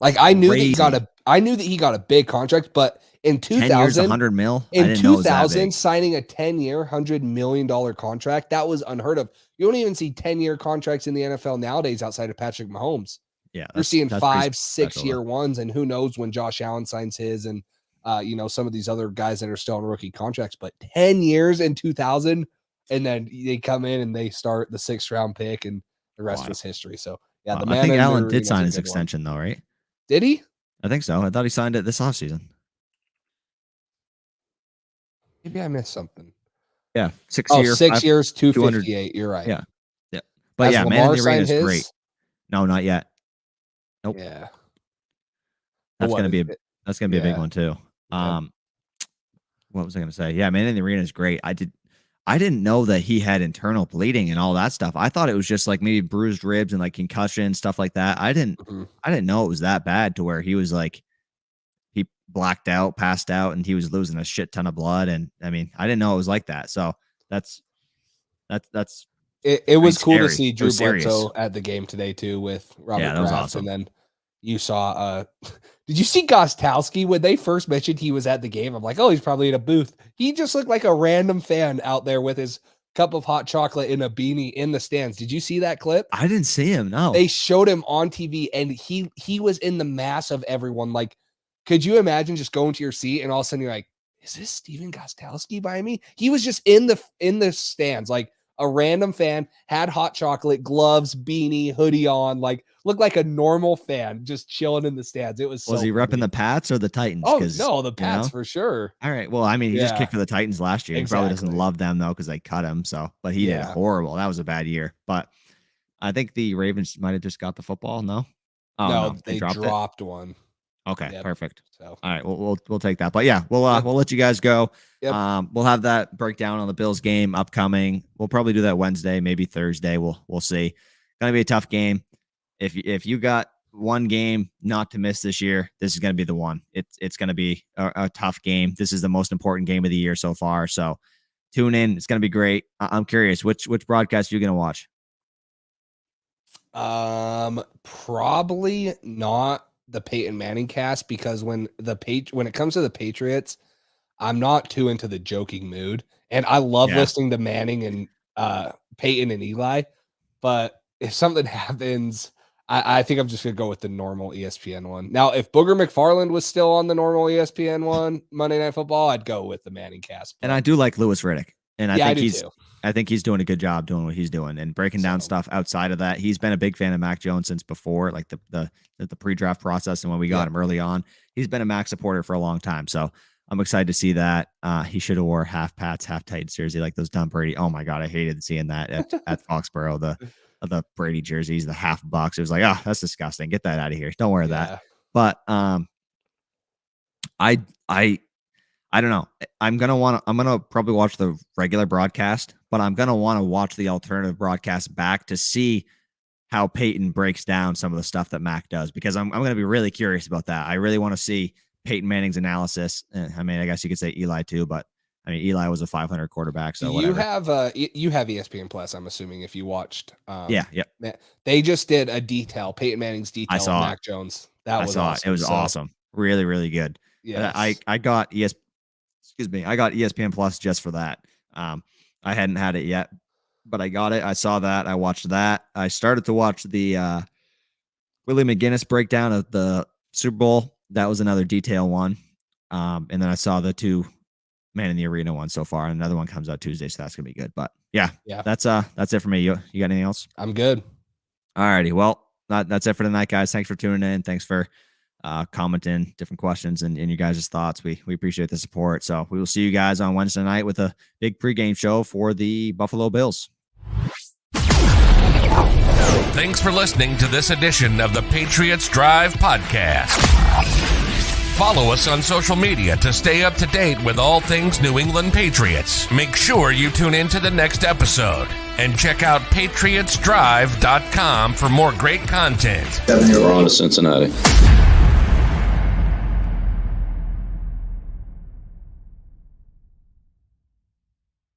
Speaker 4: Like I knew that he got a big contract, but in 2000,
Speaker 3: 10 years, $100 million.
Speaker 4: In 2000, signing a 10-year, $100 million contract, that was unheard of. You don't even see 10-year contracts in the NFL nowadays outside of Patrick Mahomes.
Speaker 3: Yeah,
Speaker 4: you're seeing 5-6-year ones, and who knows when Josh Allen signs his, and some of these other guys that are still on rookie contracts. But 10 years in 2000, and then they come in and they start the 6th-round pick, and the rest was history. So yeah,
Speaker 3: I think Allen did sign his extension though, right?
Speaker 4: Did he?
Speaker 3: I think so. I thought he signed it this offseason.
Speaker 4: Maybe I missed something.
Speaker 3: Yeah, 6
Speaker 4: Oh,
Speaker 3: year,
Speaker 4: 6 years,
Speaker 3: 200.
Speaker 4: 258. You're right.
Speaker 3: Yeah, yeah. But
Speaker 4: Has
Speaker 3: yeah, Man
Speaker 4: Lamar
Speaker 3: in the Arena
Speaker 4: signed
Speaker 3: is great.
Speaker 4: his?
Speaker 3: No, not yet. Nope.
Speaker 4: Yeah.
Speaker 3: That's
Speaker 4: What
Speaker 3: gonna
Speaker 4: is
Speaker 3: be
Speaker 4: it?
Speaker 3: that's gonna be a big
Speaker 4: Yeah.
Speaker 3: one too.
Speaker 4: Yep.
Speaker 3: What was I gonna say? Yeah, Man in the Arena is great. I didn't know that he had internal bleeding and all that stuff. I thought it was just like maybe bruised ribs and like concussion stuff like that. I didn't know it was that bad to where he was like he blacked out, passed out, and he was losing a shit ton of blood. And I mean, I didn't know it was like that. So that's
Speaker 4: It was cool to
Speaker 3: scary.
Speaker 4: see
Speaker 3: It
Speaker 4: Drew
Speaker 3: was serious.
Speaker 4: Bledsoe at the game today too with Robert
Speaker 3: Yeah, that was
Speaker 4: Kraft,
Speaker 3: awesome.
Speaker 4: and then you saw did you see Gostkowski when they first mentioned he was at the game? I'm like, oh, he's probably in a booth. He just looked like a random fan out there with his cup of hot chocolate in a beanie in the stands. Did you see that clip?
Speaker 3: I didn't see him. No,
Speaker 4: They showed him on TV, and he was in the mass of everyone. Like, could you imagine just going to your seat and all of a sudden you're like, is this Steven Gostkowski by me? He was just in the stands, like a random fan, had hot chocolate, gloves, beanie, hoodie on, like looked like a normal fan, just chilling in the stands. It was
Speaker 3: was he repping the Pats or the Titans?
Speaker 4: Oh no, the Pats
Speaker 3: know?
Speaker 4: for sure.
Speaker 3: All right. Well, I mean, he just
Speaker 4: Yeah.
Speaker 3: kicked for the Titans last year. He probably doesn't
Speaker 4: Exactly.
Speaker 3: love them though because they cut him. So, but he did
Speaker 4: Yeah.
Speaker 3: horrible. That was a bad year. But I think the Ravens might have just got the football. No,
Speaker 4: No, they
Speaker 3: dropped it.
Speaker 4: dropped one.
Speaker 3: Okay,
Speaker 4: Yep.
Speaker 3: perfect.
Speaker 4: So
Speaker 3: All right, we'll take that. But yeah, we'll let you guys go.
Speaker 4: Yep.
Speaker 3: We'll have that breakdown on the Bills game upcoming. We'll probably do that Wednesday, maybe Thursday. We'll see. Gonna be a tough game. If you got one game not to miss this year, this is gonna be the one. It's gonna be a tough game. This is the most important game of the year so far. So tune in. It's gonna be great. I'm curious which broadcast you're gonna watch.
Speaker 4: Probably not the Peyton Manning cast, because when it comes to the Patriots, I'm not too into the joking mood, and I love listening to Manning and Peyton and Eli, but if something happens, I think I'm just gonna go with the normal ESPN one. Now, if Booger McFarland was still on the normal ESPN one Monday Night Football, I'd go with the Manning cast.
Speaker 3: And I do like Louis Riddick, and I think he's doing a good job doing what he's doing and breaking down stuff outside of that. He's been a big fan of Mac Jones since before, like the pre-draft process, and when we got him early on, he's been a Mac supporter for a long time. So I'm excited to see that. He should have wore half Pats, half Titans jersey like those Tom Brady. Oh my God, I hated seeing that at Foxborough. The Brady jerseys, the half bucks. It was like, oh, that's disgusting. Get that out of here. Don't wear that. But I don't know. I'm gonna probably watch the regular broadcast, but I'm gonna want to watch the alternative broadcast back to see how Peyton breaks down some of the stuff that Mac does, because I'm gonna be really curious about that. I really want to see Peyton Manning's analysis. I mean, I guess you could say Eli too, but I mean, Eli was a 500 quarterback. So
Speaker 4: you
Speaker 3: whatever.
Speaker 4: you have ESPN Plus, I'm assuming, if you watched.
Speaker 3: Yep.
Speaker 4: They just did a detail, Peyton Manning's detail.
Speaker 3: I saw
Speaker 4: on Mac Jones. That was awesome.
Speaker 3: It was awesome. Really, really good.
Speaker 4: Yeah.
Speaker 3: I got ESPN Plus just for that. I hadn't had it yet, but I got it. I saw that. I watched that. I started to watch the Willie McGinnis breakdown of the Super Bowl. That was another detail one. And then I saw the two Man in the Arena one so far. And another one comes out Tuesday, so that's gonna be good. But yeah, that's it for me. You got anything else?
Speaker 4: I'm good.
Speaker 3: All righty. Well, that's it for tonight, guys. Thanks for tuning in. Thanks for commenting different questions and your guys' thoughts. We appreciate the support. So we will see you guys on Wednesday night with a big pregame show for the Buffalo Bills.
Speaker 1: Thanks for listening to this edition of the Patriots Drive podcast. Follow us on social media to stay up to date with all things New England Patriots. Make sure you tune in to the next episode and check out patriotsdrive.com for more great content.
Speaker 6: We're on to Cincinnati.